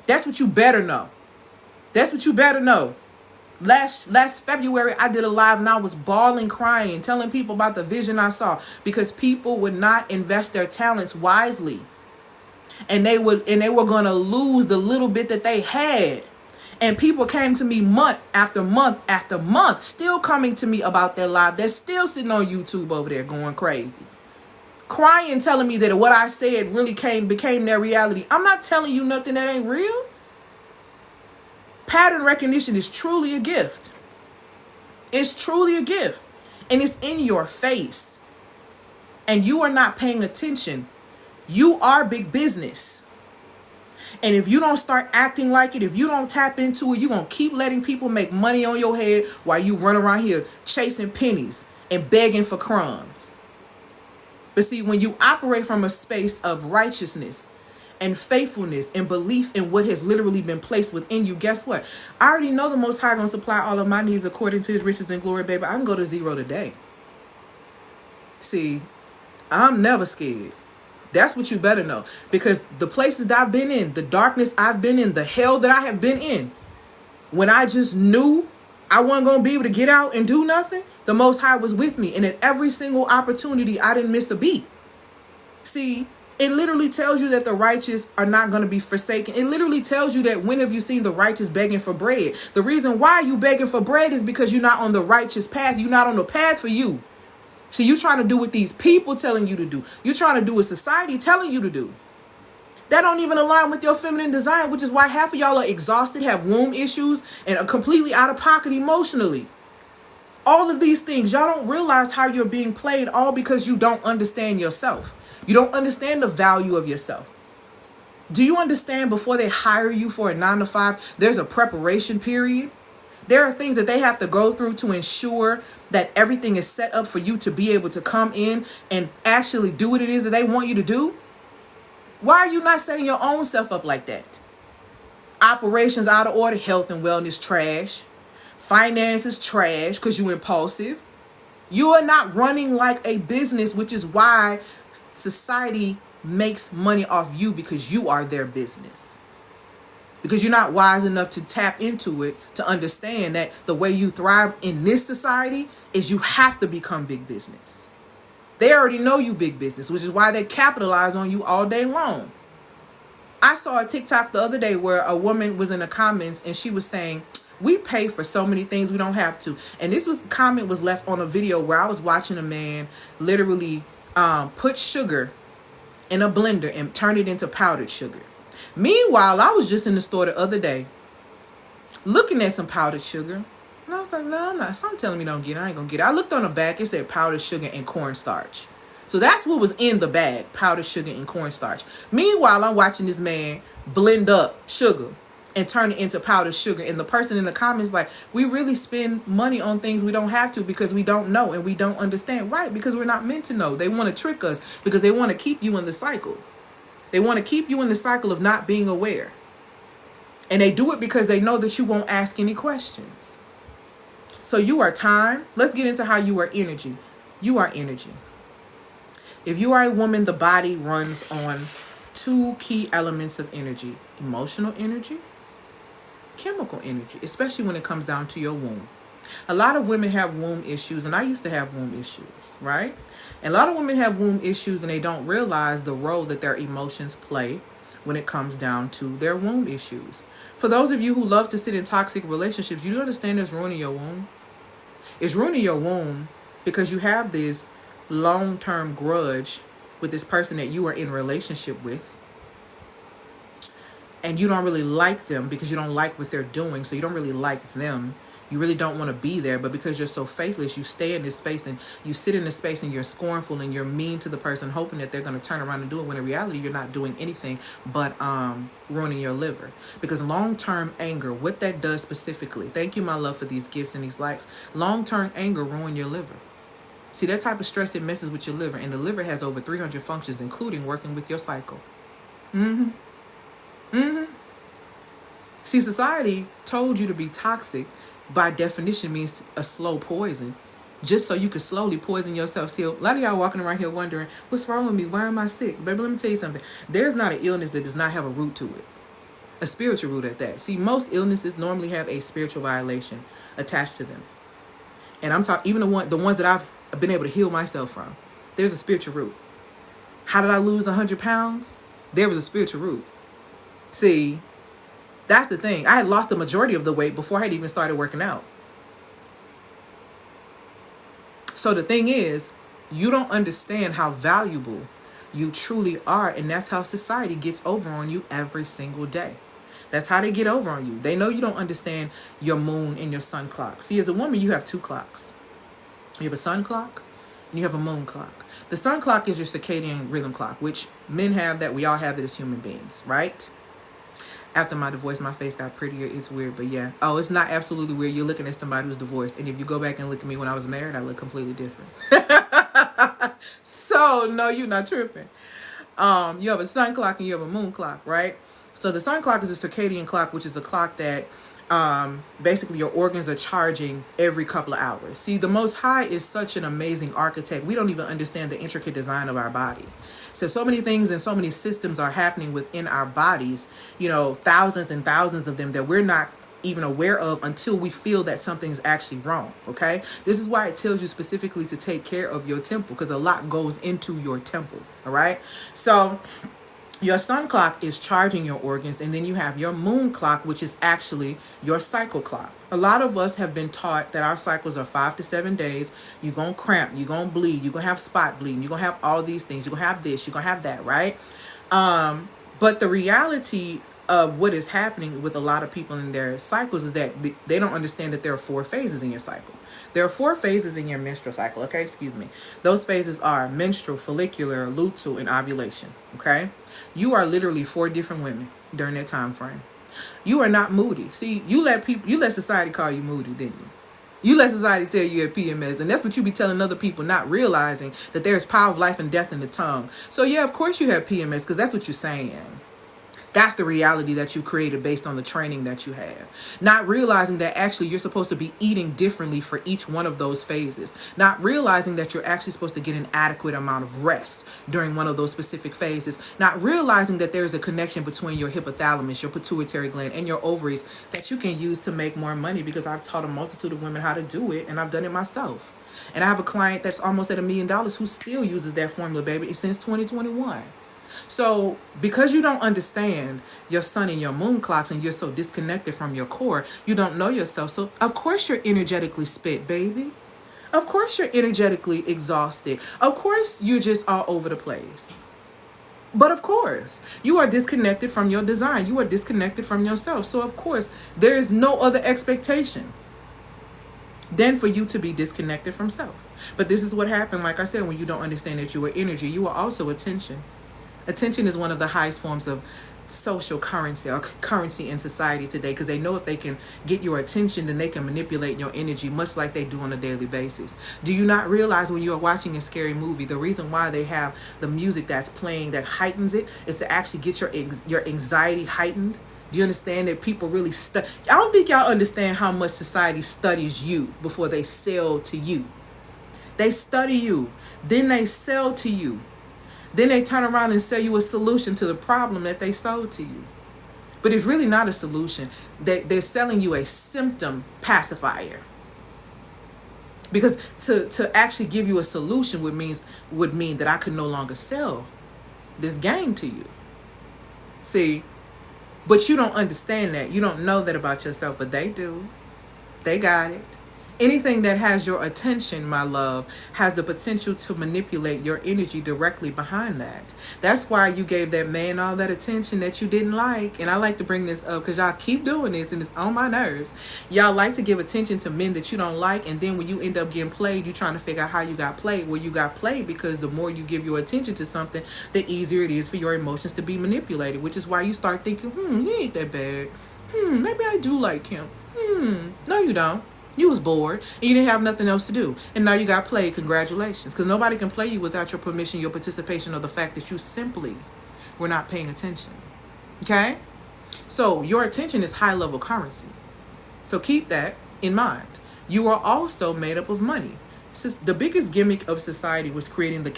That's what you better know. That's what you better know. Last February, I did a live and I was bawling, crying, telling people about the vision I saw because people would not invest their talents wisely. And they were going to lose the little bit that they had. And people came to me month after month after month, still coming to me about their life. They're still sitting on YouTube over there going crazy, crying, telling me that what I said really became their reality. I'm not telling you nothing that ain't real. Pattern recognition is truly a gift. It's truly a gift. And it's in your face. And you are not paying attention. You are big business. And if you don't start acting like it, if you don't tap into it, you're going to keep letting people make money on your head while you run around here chasing pennies and begging for crumbs. But see, when you operate from a space of righteousness and faithfulness and belief in what has literally been placed within you, guess what? I already know the Most High going to supply all of my needs according to his riches and glory, baby. I can go to zero today. See, I'm never scared. That's what you better know. Because the places that I've been in, the darkness I've been in, the hell that I have been in, When I just knew I wasn't going to be able to get out and do nothing, the Most High was with me. And at every single opportunity, I didn't miss a beat. See, it literally tells you that the righteous are not going to be forsaken. It literally tells you that when have you seen the righteous begging for bread? The reason why you begging for bread is because you're not on the righteous path. You're not on the path for you. See, you're trying to do what these people telling you to do. You're trying to do what society telling you to do. That don't even align with your feminine design, which is why half of y'all are exhausted, have womb issues, and are completely out of pocket emotionally. All of these things, y'all don't realize how you're being played, all because you don't understand yourself. You don't understand the value of yourself. Do you understand before they hire you for a 9-to-5, there's a preparation period? There are things that they have to go through to ensure that everything is set up for you to be able to come in and actually do what it is that they want you to do. Why are you not setting your own self up like that? Operations out of order, health and wellness trash. Finances trash because you're impulsive. You are not running like a business, which is why society makes money off you, because you are their business. Because you're not wise enough to tap into it to understand that the way you thrive in this society is you have to become big business. They already know you big business, which is why they capitalize on you all day long. I saw a TikTok the other day where a woman was in the comments and she was saying, we pay for so many things we don't have to. And this comment was left on a video where I was watching a man literally put sugar in a blender and turn it into powdered sugar. Meanwhile, I was just in the store the other day looking at some powdered sugar. And I was like, no, I'm not. Something telling me don't get it. I ain't going to get it. I looked on the back. It said powdered sugar and cornstarch. So that's what was in the bag, powdered sugar and cornstarch. Meanwhile, I'm watching this man blend up sugar and turn it into powdered sugar. And the person in the comments like, we really spend money on things we don't have to because we don't know and we don't understand. Right, because we're not meant to know. They want to trick us because they want to keep you in the cycle. They want to keep you in the cycle of not being aware. And they do it because they know that you won't ask any questions. So you are time. Let's get into how you are energy. You are energy. If you are a woman, the body runs on 2 key elements of energy: emotional energy, chemical energy, especially when it comes down to your womb. A lot of women have womb issues, and I used to have womb issues, right? And a lot of women have womb issues and they don't realize the role that their emotions play when it comes down to their womb issues. For those of you who love to sit in toxic relationships, you do understand it's ruining your womb. It's ruining your womb because you have this long-term grudge with this person that you are in relationship with. And you don't really like them because you don't like what they're doing. So you don't really like them. You really don't want to be there. But because you're so faithless, you stay in this space and you sit in this space and you're scornful and you're mean to the person, hoping that they're going to turn around and do it, when in reality you're not doing anything but ruining your liver. Because long-term anger, what that does specifically, thank you, my love, for these gifts and these likes. Long-term anger ruin your liver. See, that type of stress, it messes with your liver. And the liver has over 300 functions, including working with your cycle. See, society told you to be toxic, by definition, means a slow poison, just so you can slowly poison yourself. See, a lot of y'all walking around here wondering, what's wrong with me? Why am I sick? Baby, let me tell you something. There's not an illness that does not have a root to it. A spiritual root at that. See, most illnesses normally have a spiritual violation attached to them. And I'm talking, even the ones that I've been able to heal myself from, there's a spiritual root. How did I lose 100 pounds? There was a spiritual root. See, that's the thing. I had lost the majority of the weight before I had even started working out. So the thing is, you don't understand how valuable you truly are. And that's how society gets over on you every single day. That's how they get over on you. They know you don't understand your moon and your sun clock. See, as a woman, you have 2 clocks. You have a sun clock and you have a moon clock. The sun clock is your circadian rhythm clock, which men have, that we all have that as human beings, right? After my divorce, my face got prettier. It's weird, but yeah. Oh, it's not absolutely weird. You're looking at somebody who's divorced. And if you go back and look at me when I was married, I look completely different. So, no, you're not tripping. You have a sun clock and you have a moon clock, right? So the sun clock is a circadian clock, which is a clock that basically your organs are charging every couple of hours. See, the Most High is such an amazing architect. We don't even understand the intricate design of our body. So many things and so many systems are happening within our bodies, thousands and thousands of them, that we're not even aware of until we feel that something is actually wrong. Okay, this is why it tells you specifically to take care of your temple, because a lot goes into your temple. All right, so your sun clock is charging your organs, and then you have your moon clock, which is actually your cycle clock. A lot of us have been taught that our cycles are 5 to 7 days. You're going to cramp, you're going to bleed, you're going to have spot bleeding, you're going to have all these things, you're going to have this, you're going to have that, right? But the reality of what is happening with a lot of people in their cycles is that they don't understand that there are 4 phases in your cycle. There are 4 phases in your menstrual cycle, okay? Excuse me. Those phases are menstrual, follicular, luteal, and ovulation, okay? You are literally 4 different women during that time frame. You are not moody. See, you let society call you moody, didn't you? You let society tell you you have PMS, and that's what you be telling other people, not realizing that there's power of life and death in the tongue. So yeah, of course you have PMS, because that's what you're saying. That's the reality that you created based on the training that you have. Not realizing that actually you're supposed to be eating differently for each one of those phases. Not realizing that you're actually supposed to get an adequate amount of rest during one of those specific phases. Not realizing that there's a connection between your hypothalamus, your pituitary gland, and your ovaries that you can use to make more money, because I've taught a multitude of women how to do it, and I've done it myself. And I have a client that's almost at $1 million who still uses that formula, baby, since 2021. So because you don't understand your sun and your moon clocks, and you're so disconnected from your core, you don't know yourself. So of course you're energetically spent, baby. Of course you're energetically exhausted. Of course you're just all over the place. But of course, you are disconnected from your design. You are disconnected from yourself. So of course, there is no other expectation than for you to be disconnected from self. But this is what happened, like I said, when you don't understand that you are energy. You are also attention. Attention is one of the highest forms of social currency, or currency in society today, because they know if they can get your attention, then they can manipulate your energy, much like they do on a daily basis. Do you not realize when you are watching a scary movie, the reason why they have the music that's playing that heightens it is to actually get your anxiety heightened? Do you understand that people really I don't think y'all understand how much society studies you before they sell to you. They study you, then they sell to you. Then they turn around and sell you a solution to the problem that they sold to you. But it's really not a solution. They're selling you a symptom pacifier. Because to actually give you a solution would mean that I could no longer sell this game to you. See, but you don't understand that. You don't know that about yourself, but they do. They got it. Anything that has your attention, my love, has the potential to manipulate your energy directly behind that. That's why you gave that man all that attention that you didn't like. And I like to bring this up because y'all keep doing this and it's on my nerves. Y'all like to give attention to men that you don't like, and then when you end up getting played, you're trying to figure out how you got played. Well, you got played because the more you give your attention to something, the easier it is for your emotions to be manipulated, which is why you start thinking, he ain't that bad. Maybe I do like him. No, you don't. You was bored and you didn't have nothing else to do. And now you got played. Congratulations. Because nobody can play you without your permission, your participation, or the fact that you simply were not paying attention. Okay? So your attention is high level currency. So keep that in mind. You are also made up of money. The biggest gimmick of society was creating the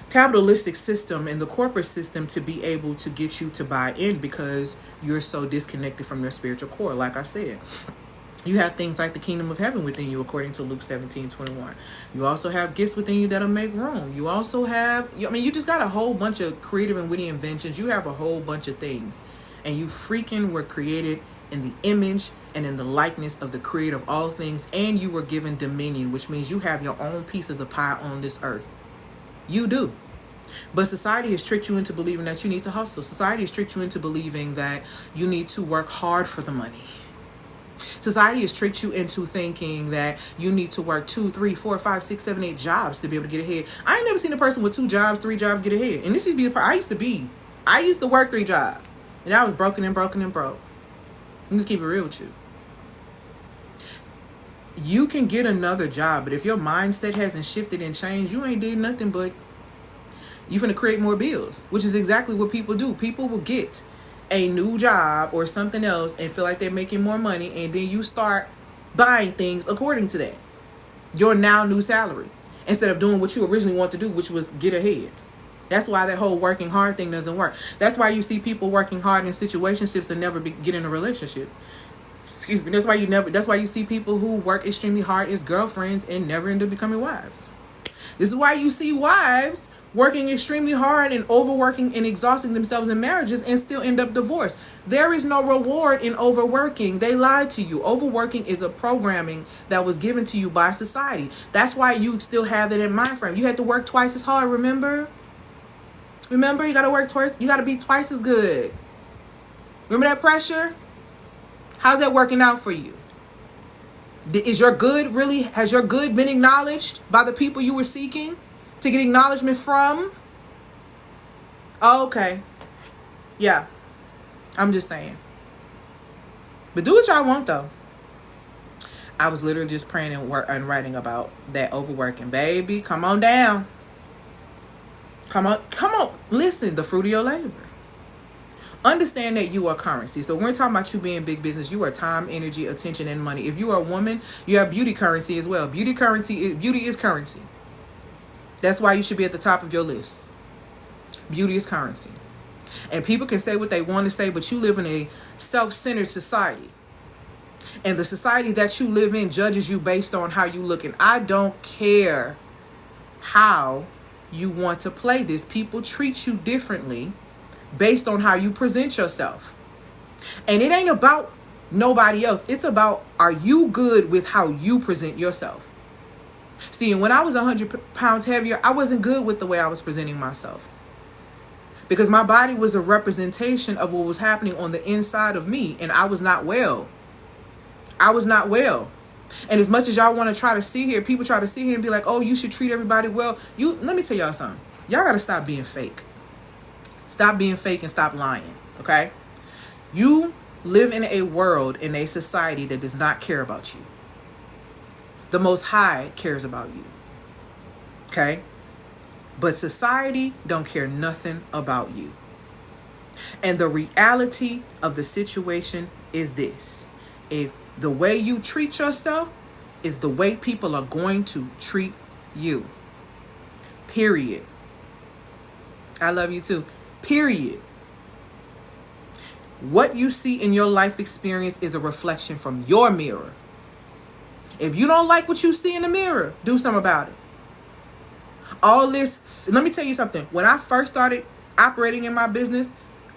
capitalistic system and the corporate system to be able to get you to buy in, because you're so disconnected from your spiritual core. Like I said, you have things like the kingdom of heaven within you, according to Luke 17:21. You also have gifts within you that'll make room. You also have, you just got a whole bunch of creative and witty inventions. You have a whole bunch of things. And you freaking were created in the image and in the likeness of the creator of all things. And you were given dominion, which means you have your own piece of the pie on this earth. You do. But society has tricked you into believing that you need to hustle. Society has tricked you into believing that you need to work hard for the money. Society has tricked you into thinking that you need to work 2, 3, 4, 5, 6, 7, 8 jobs to be able to get ahead. I ain't never seen a person with 2 jobs, 3 jobs get ahead. And this used to be the part I used to work 3 jobs. And I was broken and broke. I'm just keep it real with you. You can get another job, but if your mindset hasn't shifted and changed, you ain't did nothing but you're finna create more bills, which is exactly what people do. People will get a new job or something else and feel like they're making more money, and then you start buying things according to that. Your now new salary, instead of doing what you originally want to do, which was get ahead. That's why that whole working hard thing doesn't work. That's why you see people working hard in situationships and never get in a relationship. Excuse me. That's why you see people who work extremely hard as girlfriends and never end up becoming wives. This is why you see wives working extremely hard and overworking and exhausting themselves in marriages and still end up divorced. There is no reward in overworking. They lied to you. Overworking is a programming that was given to you by society. That's why you still have it in mind frame. You had to work twice as hard, remember? Remember, you got to work twice. You got to be twice as good. Remember that pressure? How's that working out for you? Has your good been acknowledged by the people you were seeking to get acknowledgement from? Oh, okay. Yeah. I'm just saying. But do what y'all want, though. I was literally just praying and writing about that overworking. Baby, come on down. Come on. Listen, the fruit of your labor. Understand that you are currency. So when we're talking about you being big business, you are time, energy, attention, and money. If you are a woman, you have beauty currency as well. Beauty is currency. That's why you should be at the top of your list. Beauty is currency. And people can say what they want to say, but you live in a self-centered society. And the society that you live in judges you based on how you look. And I don't care how you want to play this. People treat you differently based on how you present yourself. And it ain't about nobody else. It's about, are you good with how you present yourself? See, when I was 100 pounds heavier, I wasn't good with the way I was presenting myself. Because my body was a representation of what was happening on the inside of me. And I was not well. And as much as y'all want to try to sit here, people try to sit here and be like, oh, you should treat everybody well. Let me tell y'all something. Y'all got to stop being fake. Stop being fake and stop lying, okay? You live in a world, in a society that does not care about you. The Most High cares about you, okay? But society don't care nothing about you. And the reality of the situation is this. If the way you treat yourself is the way people are going to treat you. Period. I love you too. Period. What you see in your life experience is a reflection from your mirror. If you don't like what you see in the mirror, do something about it. All this, let me tell you something. When I first started operating in my business,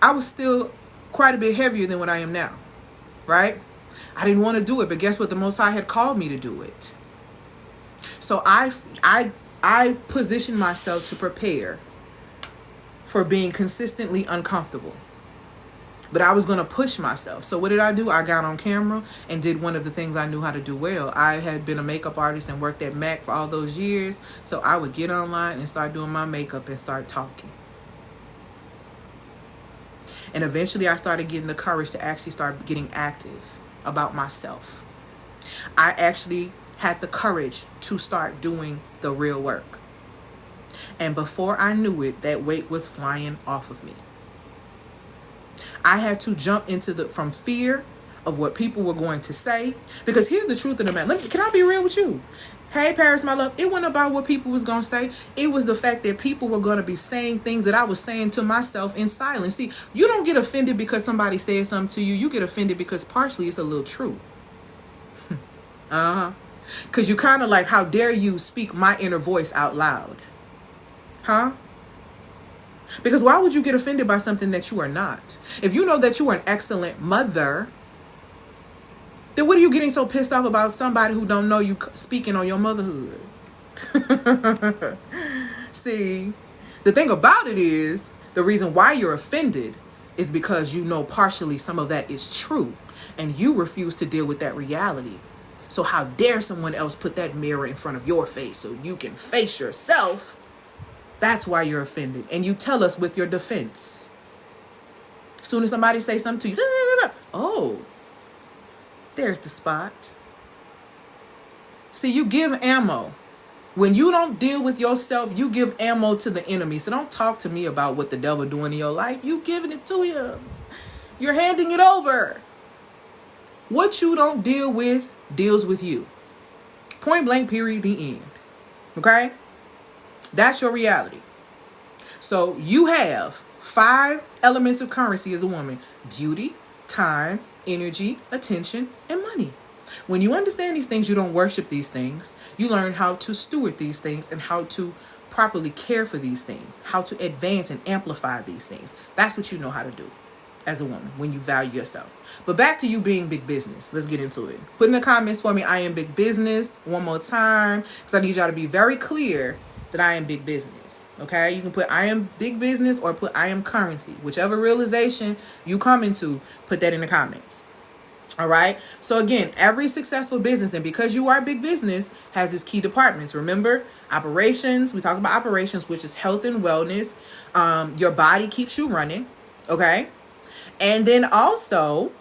I was still quite a bit heavier than what I am now, right? I didn't want to do it, but guess what? The Most High had called me to do it. So I positioned myself to prepare for being consistently uncomfortable. But I was going to push myself. So what did I do? I got on camera and did one of the things I knew how to do well. I had been a makeup artist and worked at MAC for all those years. So I would get online and start doing my makeup and start talking. And eventually I started getting the courage to actually start getting active about myself. I actually had the courage to start doing the real work. And before I knew it, that weight was flying off of me. I had to jump from fear of what people were going to say. Because here's the truth of the matter. Can I be real with you? Hey, Paris, my love. It wasn't about what people was going to say. It was the fact that people were going to be saying things that I was saying to myself in silence. See, you don't get offended because somebody says something to you. You get offended because partially it's a little true. Because you kind of like, how dare you speak my inner voice out loud? Huh? Because why would you get offended by something that you are not? If you know that you are an excellent mother, then what are you getting so pissed off about somebody who don't know you speaking on your motherhood? See, the thing about it is, the reason why you're offended is because you know partially some of that is true, and you refuse to deal with that reality. So how dare someone else put that mirror in front of your face so you can face yourself? That's why you're offended. And you tell us with your defense. As soon as somebody say something to you, oh, there's the spot. See, you give ammo. When you don't deal with yourself, you give ammo to the enemy. So don't talk to me about what the devil doing in your life. You giving it to him. You're handing it over. What you don't deal with deals with you. Point blank, period, the end. Okay? That's your reality. So you have 5 elements of currency as a woman: beauty, time, energy, attention, and money. When you understand these things, you don't worship these things. You learn how to steward these things and how to properly care for these things, how to advance and amplify these things. That's what you know how to do as a woman when you value yourself. But back to you being big business. Let's get into it. Put in the comments for me, I am big business, one more time, because I need y'all to be very clear that I am big business. Okay? You can put I am big business or put I am currency. Whichever realization you come into, put that in the comments. All right. So again, every successful business, and because you are big business, has its key departments. Remember, operations. We talk about operations, which is health and wellness. Your body keeps you running. Okay. And then also,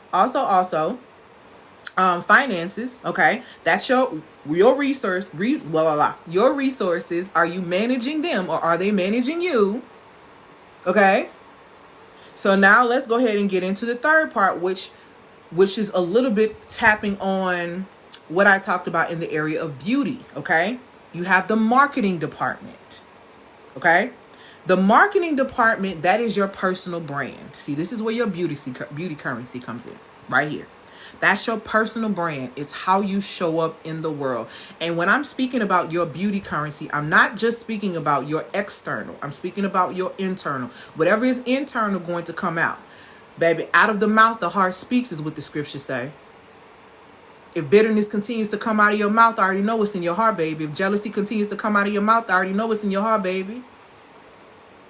finances. Okay. That's your resource. Your resources. Are you managing them or are they managing you? Okay. So now let's go ahead and get into the third part, which is a little bit tapping on what I talked about in the area of beauty, okay? You have the marketing department, okay? The marketing department, that is your personal brand. See, this is where your beauty currency comes in, right here. That's your personal brand. It's how you show up in the world. And when I'm speaking about your beauty currency, I'm not just speaking about your external. I'm speaking about your internal. Whatever is internal going to come out. Baby, out of the mouth, the heart speaks is what the scriptures say. If bitterness continues to come out of your mouth, I already know what's in your heart, baby. If jealousy continues to come out of your mouth, I already know what's in your heart, baby.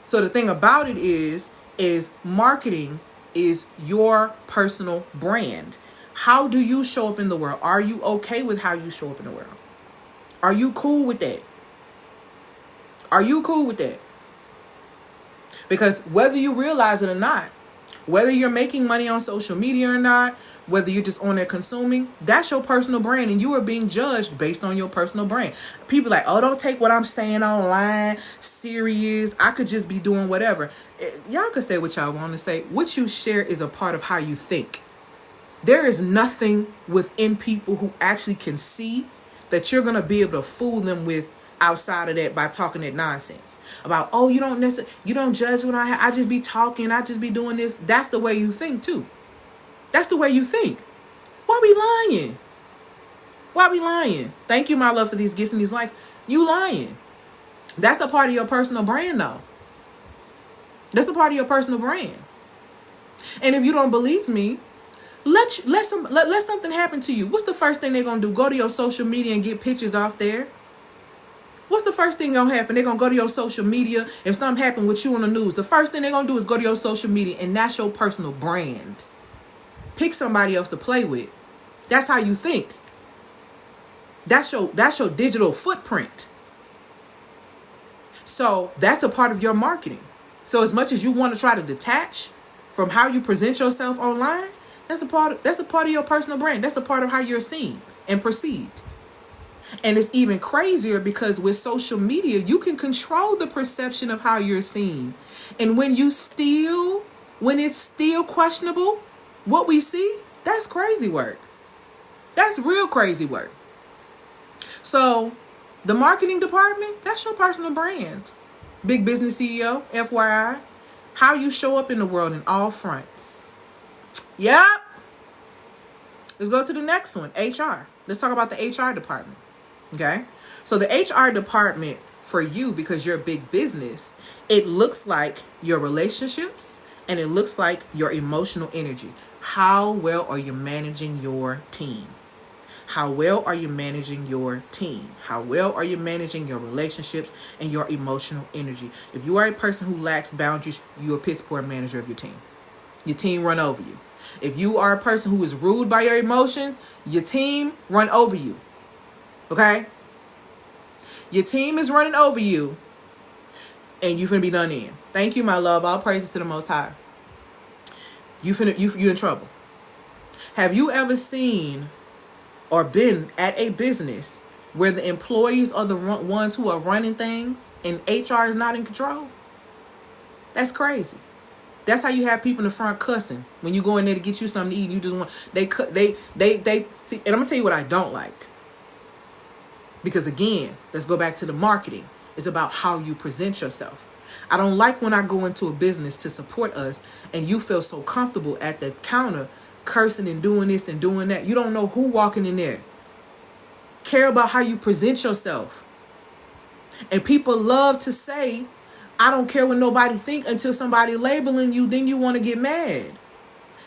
So the thing about it is marketing is your personal brand. How do you show up in the world? Are you okay with how you show up in the world? Are you cool with that? Are you cool with that? Because whether you realize it or not, whether you're making money on social media or not, whether you're just on there consuming, that's your personal brand, and you are being judged based on your personal brand. People like, oh, don't take what I'm saying online serious. I could just be doing whatever. Y'all could say what y'all want to say. What you share is a part of how you think. There is nothing within people who actually can see that you're going to be able to fool them with outside of that by talking that nonsense about, oh, you don't judge when I just be talking, I just be doing this. That's the way you think too. That's the way you think. Why be lying? Why be lying? Thank you, my love, for these gifts and these likes. You lying. That's a part of your personal brand though. That's a part of your personal brand. And if you don't believe me, let something happen to you. What's the first thing they're gonna do? Go to your social media and get pictures off there? What's the first thing gonna happen? They're gonna go to your social media. If something happened with you on the news, the first thing they're gonna do is go to your social media, and that's your personal brand. Pick somebody else to play with. That's how you think. That's your digital footprint. So that's a part of your marketing. So as much as you want to try to detach from how you present yourself online, that's a part of your personal brand. That's a part of how you're seen and perceived. And it's even crazier because with social media, you can control the perception of how you're seen. And when it's still questionable, what we see, that's crazy work. That's real crazy work. So the marketing department, that's your personal brand. Big business CEO, FYI. How you show up in the world in all fronts. Yep. Let's go to the next one, HR. Let's talk about the HR department. Okay, so the HR department for you, because you're a big business, it looks like your relationships and it looks like your emotional energy. How well are you managing your team? How well are you managing your team? How well are you managing your relationships and your emotional energy? If you are a person who lacks boundaries, you're a piss poor manager of your team. Your team run over you. If you are a person who is ruled by your emotions, your team run over you. Okay? Your team is running over you, and you finna be done in. Thank you, my love. All praises to the Most High. You in trouble. Have you ever seen or been at a business where the employees are the ones who are running things and HR is not in control? That's crazy. That's how you have people in the front cussing when you go in there to get you something to eat. And you just want they see. And I'm gonna tell you what I don't like. Because again, let's go back to the marketing. It's about how you present yourself. I don't like when I go into a business to support us and you feel so comfortable at the counter cursing and doing this and doing that. You don't know who walking in there. Care about how you present yourself. And people love to say, I don't care what nobody think, until somebody labeling you, then you want to get mad.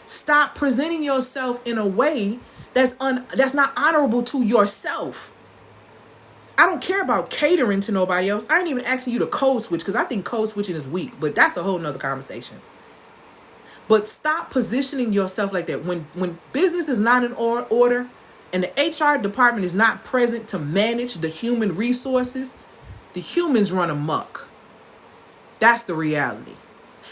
Stop presenting yourself in a way that's not honorable to yourself. I don't care about catering to nobody else. I ain't even asking you to code switch, because I think code switching is weak, but that's a whole nother conversation. But stop positioning yourself like that. When business is not in order and the HR department is not present to manage the human resources, the humans run amok. That's the reality.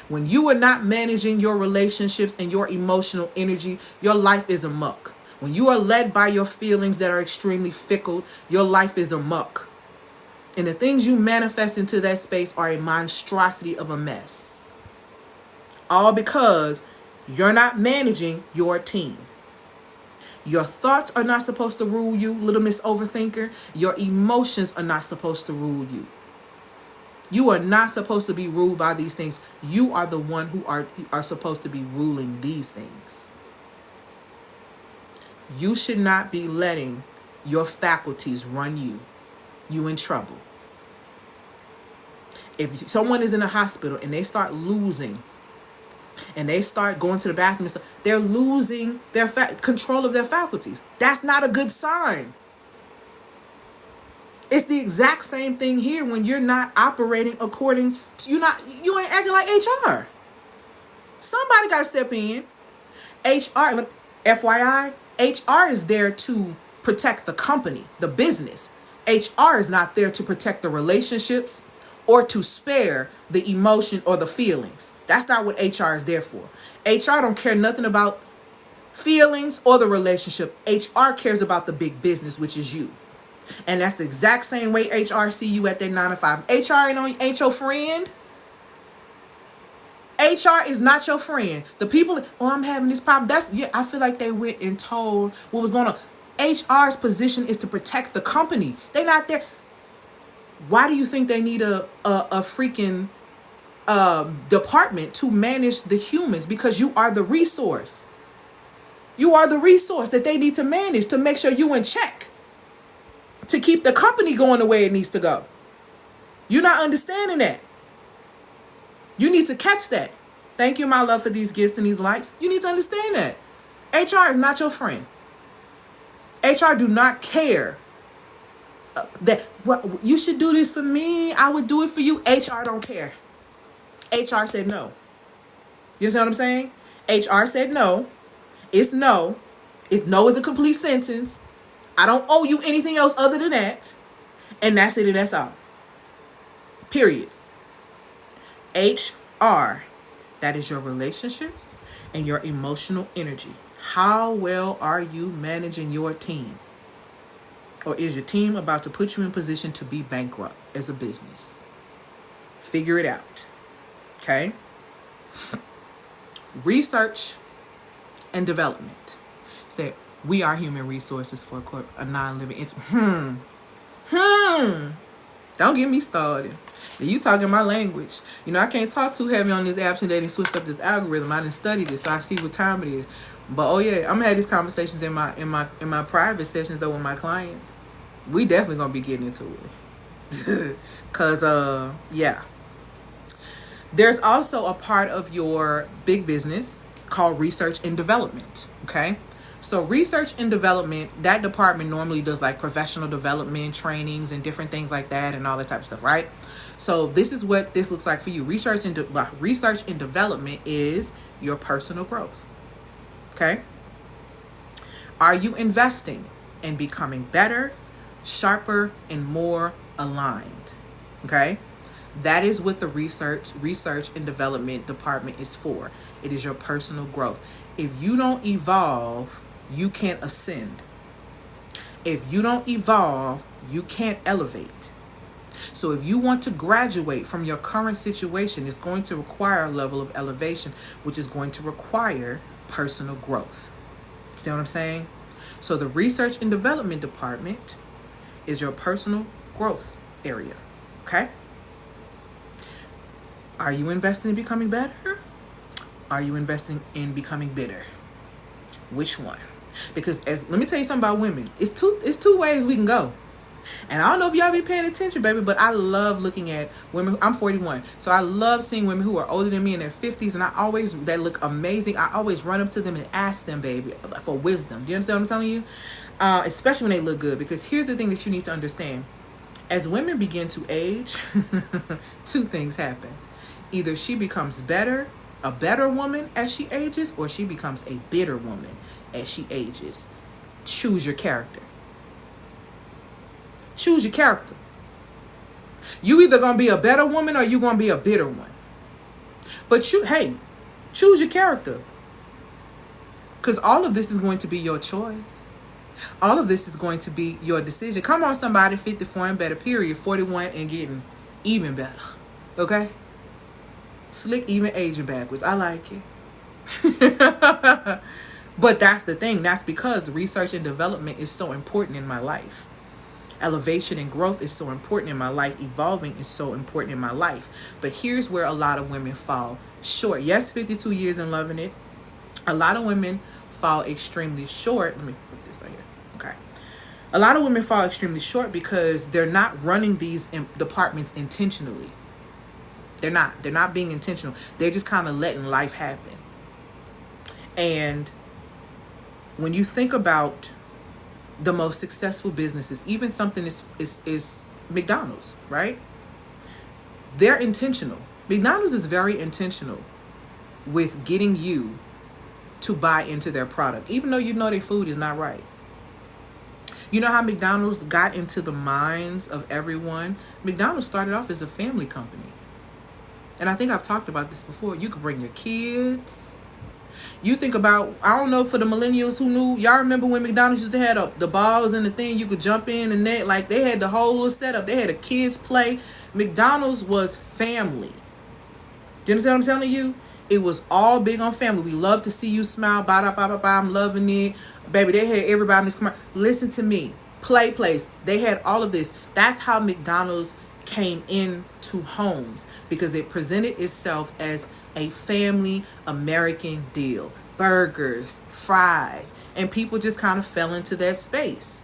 When you are not managing your relationships and your emotional energy, your life is amok. When you are led by your feelings that are extremely fickle, your life is amok. And the things you manifest into that space are a monstrosity of a mess. All because you're not managing your team. Your thoughts are not supposed to rule you, little Miss Overthinker. Your emotions are not supposed to rule you. You are not supposed to be ruled by these things. You are the one who are supposed to be ruling these things. You should not be letting your faculties run you. You in trouble. If someone is in a hospital and they start losing, and they start going to the bathroom and stuff, they're losing their control of their faculties. That's not a good sign. It's the exact same thing here when you're not operating according to, you ain't acting like HR. Somebody got to step in. HR, FYI, HR is there to protect the company, the business. HR is not there to protect the relationships or to spare the emotion or the feelings. That's not what HR is there for. HR don't care nothing about feelings or the relationship. HR cares about the big business, which is you. And that's the exact same way HR see you at their 9 to 5. HR ain't your friend. HR is not your friend. The people, I'm having this problem. I feel like they went and told what was going on. HR's position is to protect the company. They're not there. Why do you think they need a freaking department to manage the humans? Because you are the resource. You are the resource that they need to manage to make sure you in check. To keep the company going the way it needs to go. You're not understanding that. You need to catch that. Thank you, my love, for these gifts and these likes. You need to understand that. HR is not your friend. HR do not care that you should do this for me. I would do it for you. HR don't care. HR said no. You understand what I'm saying? HR said no. It's no. It's no is a complete sentence. I don't owe you anything else other than that. And that's it and that's all. Period. HR. That is your relationships and your emotional energy. How well are you managing your team? Or is your team about to put you in position to be bankrupt as a business? Figure it out. Okay? Research and development. Say, we are human resources for a non-living. It's Don't get me started. You talking my language. I can't talk too heavy on this app today. They switched up this algorithm. I didn't study this, so I see what time it is. But I'm gonna have these conversations in my private sessions though with my clients. We definitely gonna be getting into it. Cause there's also a part of your big business called research and development. Okay. So research and development, that department normally does like professional development trainings and different things like that and all that type of stuff, right? So this is what this looks like for you. Research and development is your personal growth. Okay? Are you investing in becoming better, sharper, and more aligned? Okay? That is what the research and development department is for. It is your personal growth. If you don't evolve, you can't ascend. If you don't evolve, you can't elevate. So if you want to graduate from your current situation, it's going to require a level of elevation, which is going to require personal growth. See what I'm saying? So the research and development department is your personal growth area. Okay? Are you investing in becoming better? Are you investing in becoming bitter? Which one? Because let me tell you something about women. It's two ways we can go. And I don't know if y'all be paying attention, baby, but I love looking at women. I'm 41, so I love seeing women who are older than me in their 50s, and they look amazing. I always run up to them and ask them, baby, for wisdom. Do you understand what I'm telling you? Especially when they look good, because here's the thing that you need to understand. As women begin to age, two things happen. Either she becomes a better woman as she ages, or she becomes a bitter woman as she ages. Choose your character. Choose your character. You either gonna be a better woman or you gonna be a bitter one. But choose your character. Because all of this is going to be your choice. All of this is going to be your decision. Come on, somebody, 54 and better, period. 41 and getting even better. Okay? Slick, even aging backwards. I like it. But that's the thing. That's because research and development is so important in my life. Elevation and growth is so important in my life. Evolving is so important in my life. But here's where a lot of women fall short. Yes, 52 years and loving it. A lot of women fall extremely short. Let me put this right here. Okay. A lot of women fall extremely short because they're not running these departments intentionally. They're not being intentional. They're just kind of letting life happen. And when you think about the most successful businesses, even something is McDonald's, right? They're intentional. McDonald's is very intentional with getting you to buy into their product, even though you know their food is not right. You know how McDonald's got into the minds of everyone? McDonald's started off as a family company. And I think I've talked about this before. You could bring your kids. You think about, I don't know, for the millennials who knew, y'all remember when McDonald's used to have the balls and the thing you could jump in and that, like they had the whole setup. They had a kids play. McDonald's was family. Do you understand what I'm telling you? It was all big on family. We love to see you smile. I'm loving it. Baby, they had everybody in this commercial. Listen to me. Play place. They had all of this. That's how McDonald's came into homes, because it presented itself as a family American deal. Burgers, fries, and people just kind of fell into that space.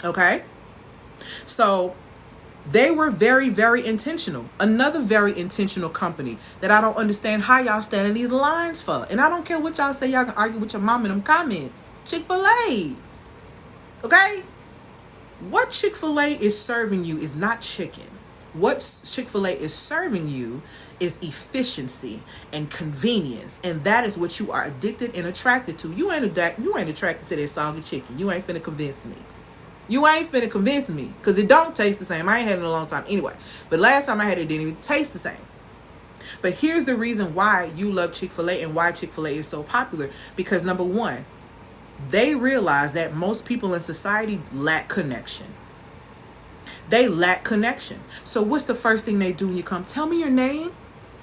Okay? So they were very, very intentional. Another very intentional company that I don't understand how y'all stand in these lines for. And I don't care what y'all say. Y'all can argue with your mom in them comments. Chick-fil-A. Okay? What Chick-fil-A is serving you is not chicken. What Chick-fil-A is serving you is efficiency and convenience, and that is what you are addicted and attracted to. You ain't attracted to that soggy chicken. You ain't finna convince me. Because it don't taste the same. I ain't had it in a long time anyway. But last time I had it, didn't even taste the same. But here's the reason why you love Chick-fil-A and why Chick-fil-A is so popular. Because number one, they realize that most people in society lack connection. They lack connection. So what's the first thing they do when you come? Tell me your name.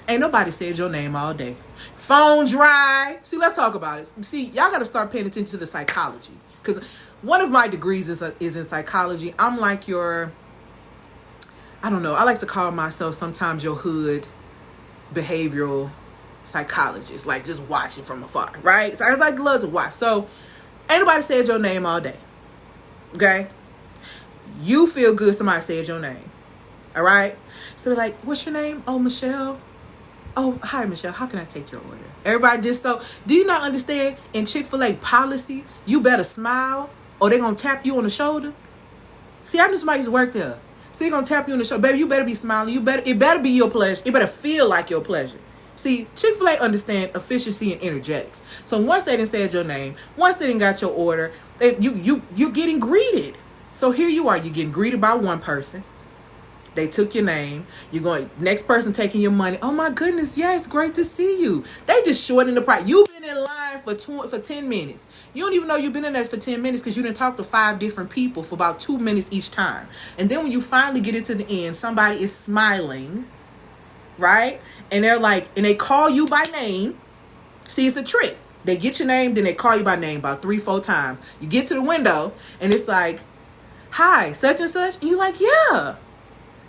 Ain't nobody said your name all day. Phone dry. See, let's talk about it. See, y'all got to start paying attention to the psychology. Because one of my degrees is in psychology. I'm like I don't know. I like to call myself sometimes your hood behavioral psychologist. Like just watching from afar, right? So I like love to watch. So ain't nobody said your name all day. Okay? You feel good somebody said your name. All right? So they're like, what's your name? Oh, Michelle. Oh, hi, Michelle. How can I take your order? Everybody just so. Do you not understand in Chick-fil-A policy, you better smile or they're going to tap you on the shoulder? See, I knew somebody used to work there. See, they're going to tap you on the shoulder. Baby, you better be smiling. It better be your pleasure. It better feel like your pleasure. See, Chick-fil-A understand efficiency and energetics. So once they done said your name, once they done got your order, you're getting greeted. So here you are. You're getting greeted by one person. They took your name. You're going, next person taking your money. Oh my goodness, yeah, it's great to see you. They just shorten the price. You've been in line for 10 minutes. You don't even know you've been in there for 10 minutes because you didn't talk to 5 different people for about 2 minutes each time. And then when you finally get it to the end, somebody is smiling, right? And they're like, and they call you by name. See, it's a trick. They get your name, then they call you by name about 3-4 times. You get to the window and it's like, hi, such and such. And you're like, yeah.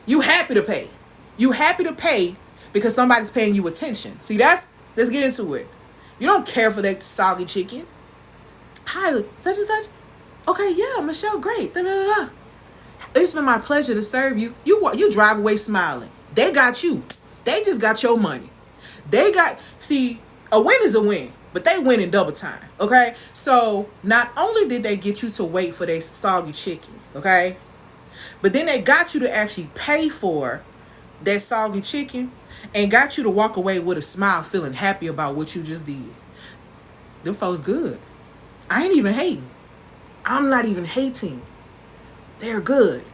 You happy to pay. You happy to pay because somebody's paying you attention. See, let's get into it. You don't care for that soggy chicken. Hi, such and such. Okay, yeah, Michelle, great. Da, da, da, da. It's been my pleasure to serve you. You drive away smiling. They got you. They just got your money. See, a win is a win, but they win in double time. Okay, so not only did they get you to wait for their soggy chicken, okay, but then they got you to actually pay for that soggy chicken and got you to walk away with a smile, feeling happy about what you just did. Them folks good. I ain't even hating. I'm not even hating. They're good.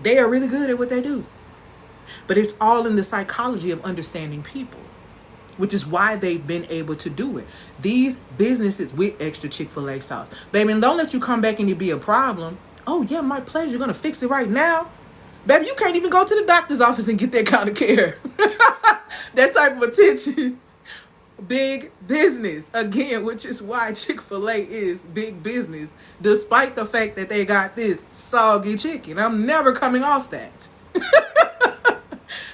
They are really good at what they do. But it's all in the psychology of understanding people, which is why they've been able to do it. These businesses with extra Chick-fil-A sauce. Baby, and don't let you come back and you be a problem. Oh, yeah, my pleasure. You're going to fix it right now. Baby, you can't even go to the doctor's office and get that kind of care. That type of attention. Big business. Again, which is why Chick-fil-A is big business, despite the fact that they got this soggy chicken. I'm never coming off that.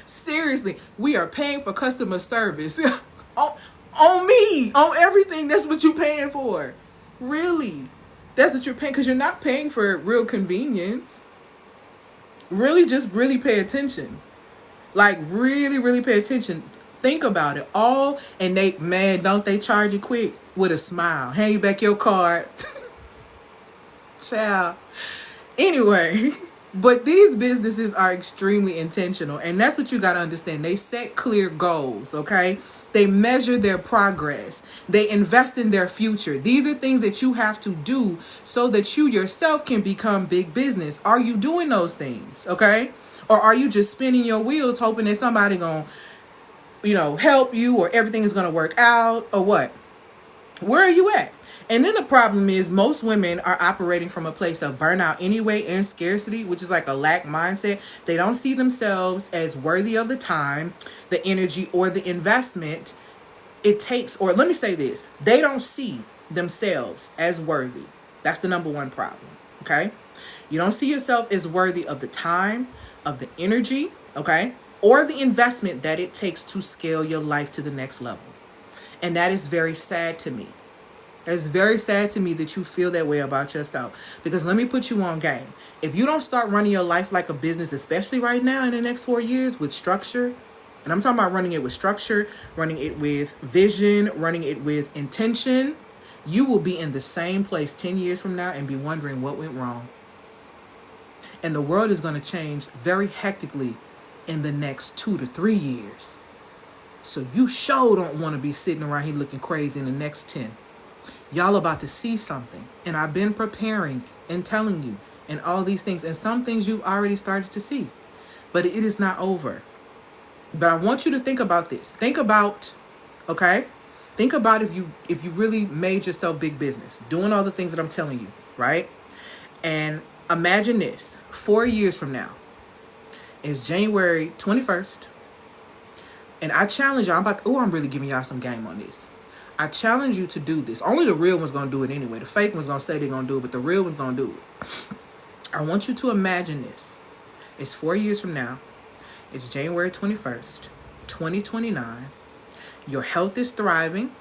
Seriously, we are paying for customer service. on me, on everything. That's what you're paying for. Really. That's what you're paying, because you're not paying for real convenience. Really, just really pay attention. Like, really, really pay attention. Think about it all. And don't they charge you quick with a smile? Hand you back your card. Child. Anyway, but these businesses are extremely intentional. And that's what you got to understand. They set clear goals, okay? They measure their progress. They invest in their future. These are things that you have to do so that you yourself can become big business. Are you doing those things, okay? Or are you just spinning your wheels hoping that somebody gonna, help you, or everything is gonna work out, or what? Where are you at? And then the problem is most women are operating from a place of burnout anyway, and scarcity, which is like a lack mindset. They don't see themselves as worthy of the time, the energy, or the investment it takes. Or let me say this. They don't see themselves as worthy. That's the number one problem. Okay? You don't see yourself as worthy of the time, of the energy, okay, or the investment that it takes to scale your life to the next level. And that is very sad to me. It's very sad to me that you feel that way about yourself. Because let me put you on game. If you don't start running your life like a business, especially right now in the next 4 years with structure, and I'm talking about running it with structure, running it with vision, running it with intention, you will be in the same place 10 years from now and be wondering what went wrong. And the world is going to change very hectically in the next 2 to 3 years. So you sure don't want to be sitting around here looking crazy in the next 10. Y'all about to see something. And I've been preparing and telling you and all these things. And some things you've already started to see. But it is not over. But I want you to think about this. Think about, okay? Think about if you really made yourself big business. Doing all the things that I'm telling you, right? And imagine this. 4 years from now is January 21st. And I challenge you. I'm really giving y'all some game on this. I challenge you to do this. Only the real one's going to do it anyway. The fake one's going to say they're going to do it, but the real one's going to do it. I want you to imagine this. It's 4 years from now. It's January 21st, 2029. Your health is thriving,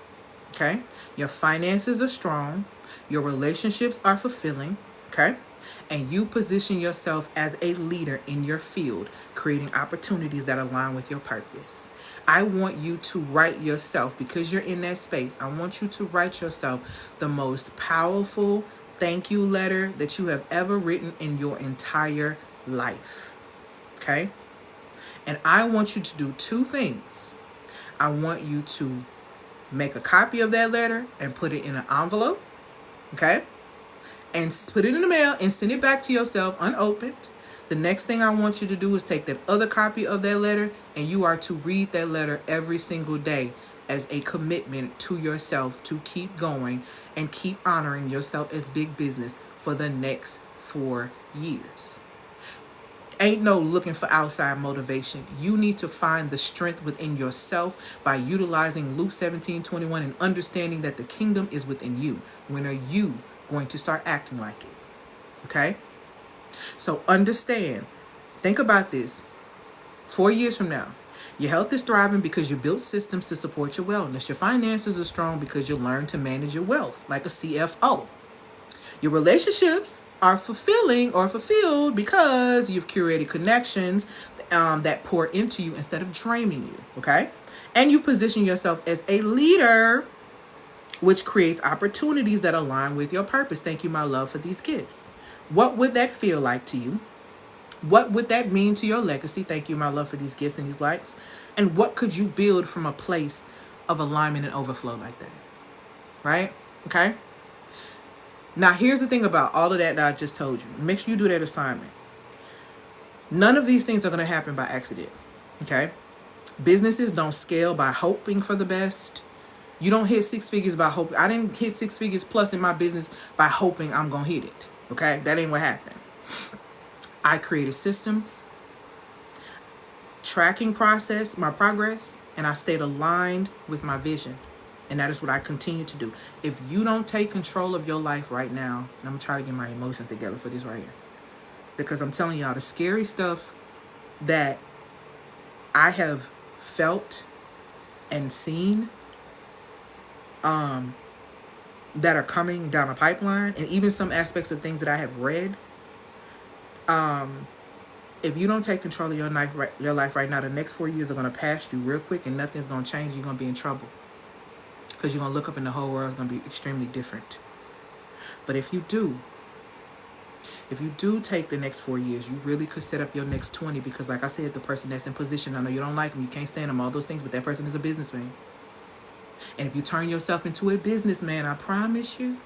okay? Your finances are strong. Your relationships are fulfilling, okay? And you position yourself as a leader in your field, creating opportunities that align with your purpose. I want you to write yourself, because you're in that space, I want you to write yourself the most powerful thank you letter that you have ever written in your entire life. Okay? And I want you to do 2 things. I want you to make a copy of that letter and put it in an envelope. Okay? And put it in the mail and send it back to yourself unopened. The next thing I want you to do is take that other copy of that letter, and you are to read that letter every single day as a commitment to yourself to keep going and keep honoring yourself as big business for the next 4 years. Ain't no looking for outside motivation. You need to find the strength within yourself by utilizing Luke 17:21 and understanding that the kingdom is within you. When are you going to start acting like it? Okay? So understand, think about this. 4 years from now, Your health is thriving because you built systems to support your wellness. Your finances are strong because you learn to manage your wealth like a CFO. Your relationships are fulfilling or fulfilled because you've curated connections that pour into you instead of draining you, okay? And you position yourself as a leader, which creates opportunities that align with your purpose. Thank you, my love, for these gifts. What would that feel like to you? What would that mean to your legacy? Thank you, my love, for these gifts and these likes. And what could you build from a place of alignment and overflow like that? Right? Okay? Now, here's the thing about all of that I just told you. Make sure you do that assignment. None of these things are going to happen by accident. Okay? Businesses don't scale by hoping for the best. You don't hit six figures by hoping. I didn't hit six figures plus in my business by hoping I'm going to hit it. Okay? That ain't what happened. I created systems, tracking process, my progress, and I stayed aligned with my vision. And that is what I continue to do. If you don't take control of your life right now, and I'm going to try to get my emotions together for this right here. Because I'm telling y'all, the scary stuff that I have felt and seen that are coming down a pipeline, and even some aspects of things that I have read, if you don't take control of your life right now, the next 4 years are going to pass you real quick and nothing's going to change. You're going to be in trouble. Because you're going to look up and the whole world is going to be extremely different. But if you do take the next 4 years, you really could set up your next 20. Because like I said, the person that's in position, I know you don't like them, you can't stand them, all those things, but that person is a businessman. And if you turn yourself into a businessman, I promise you,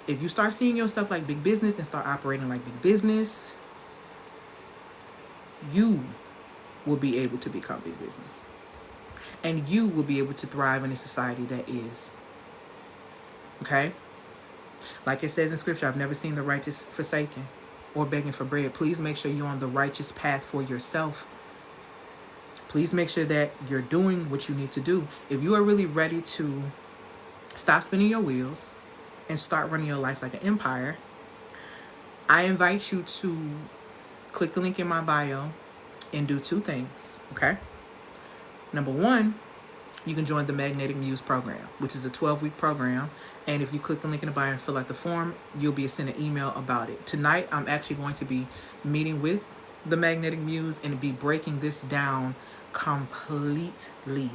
if you start seeing yourself like big business and start operating like big business, you will be able to become big business. And you will be able to thrive in a society that is. Okay? Like it says in scripture, I've never seen the righteous forsaken or begging for bread. Please make sure you're on the righteous path for yourself. Please make sure that you're doing what you need to do. If you are really ready to stop spinning your wheels and start running your life like an empire, I invite you to click the link in my bio and do two things, okay? Number one, you can join the Magnetic Muse program, which is a 12-week program. And if you click the link in the bio and fill out the form, you'll be sent an email about it. Tonight, I'm actually going to be meeting with the Magnetic Muse and be breaking this down completely.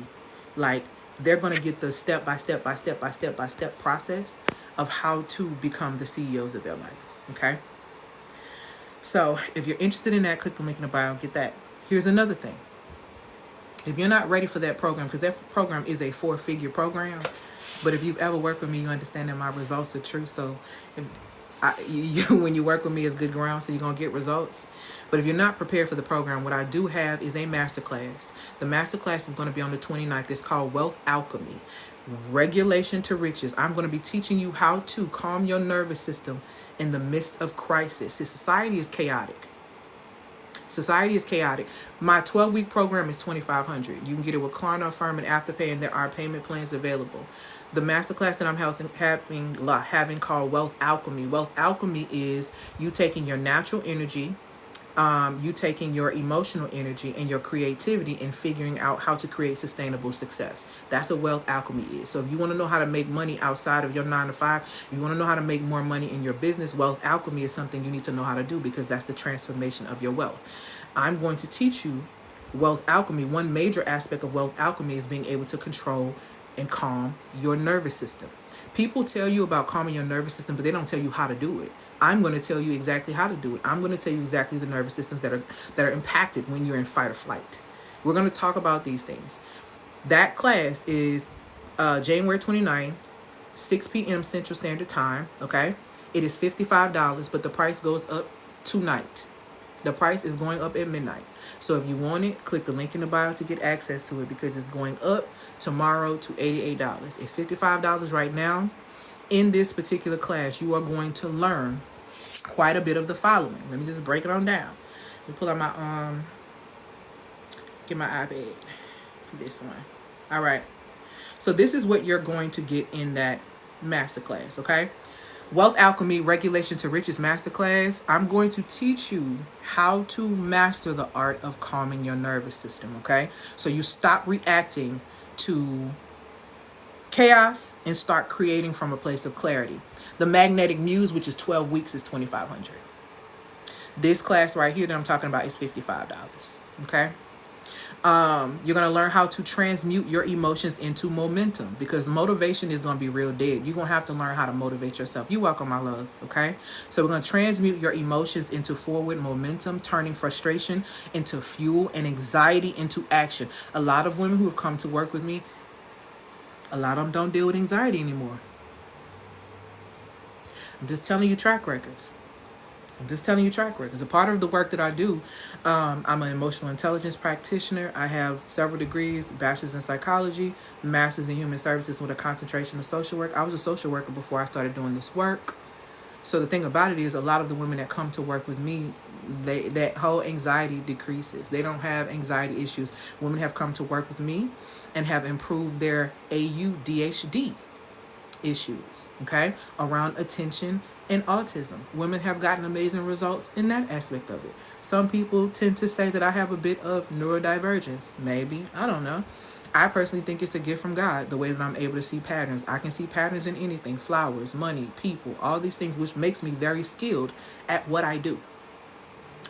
Like, they're going to get the step-by-step process of how to become the CEOs of their life, okay? So if you're interested in that, click the link in the bio and get that. Here's another thing. If you're not ready for that program, because that program is a 4-figure program, but if you've ever worked with me, you understand that my results are true. So when you work with me, it's good ground, so you're going to get results. But if you're not prepared for the program, what I do have is a masterclass. The masterclass is going to be on the 29th. It's called Wealth Alchemy, Regulation to Riches. I'm going to be teaching you how to calm your nervous system in the midst of crisis. See, society is chaotic. Society is chaotic. My 12-week program is $2,500. You can get it with Klarna, Affirm, and Afterpay, and there are payment plans available. The masterclass that I'm having called Wealth Alchemy. Wealth Alchemy is you taking your natural energy, you taking your emotional energy and your creativity and figuring out how to create sustainable success. That's what wealth alchemy is. So if you want to know how to make money outside of your 9 to 5, you want to know how to make more money in your business, wealth alchemy is something you need to know how to do, because that's the transformation of your wealth. I'm going to teach you wealth alchemy. One major aspect of wealth alchemy is being able to control and calm your nervous system. People tell you about calming your nervous system, but they don't tell you how to do it. I'm going to tell you exactly how to do it. I'm going to tell you exactly the nervous systems that are impacted when you're in fight or flight. We're going to talk about these things. That class is January 29th, 6 p.m. Central Standard Time, okay? It is $55, but the price goes up tonight. The price is going up at midnight. So if you want it, click the link in the bio to get access to it, because it's going up tomorrow to $88. It's $55 right now. In this particular class, you are going to learn quite a bit of the following. Let me just break it on down. Let me pull out my get my iPad for this one. All right. So this is what you're going to get in that masterclass, okay? Wealth Alchemy Regulation to Riches Masterclass, I'm going to teach you how to master the art of calming your nervous system, okay? So you stop reacting to chaos and start creating from a place of clarity. The Magnetic Muse, which is 12 weeks, is $2,500. This class right here that I'm talking about is $55, okay? You're going to learn how to transmute your emotions into momentum, because motivation is going to be real dead. You're going to have to learn how to motivate yourself. You're welcome, my love, okay? So we're going to transmute your emotions into forward momentum, turning frustration into fuel and anxiety into action. A lot of women who have come to work with me, a lot of them don't deal with anxiety anymore. I'm just telling you track records. A part of the work that I do, I'm an emotional intelligence practitioner. I have several degrees, bachelor's in psychology, master's in human services with a concentration of social work. I was a social worker before I started doing this work. So the thing about it is, a lot of the women that come to work with me, that whole anxiety decreases. They don't have anxiety issues. Women have come to work with me and have improved their ADHD issues, okay, around attention and autism. Women have gotten amazing results in that aspect of it. Some people tend to say that I have a bit of neurodivergence. Maybe, I don't know. I personally think it's a gift from God, the way that I'm able to see patterns. I can see patterns in anything: flowers, money, people, all these things, which makes me very skilled at what I do,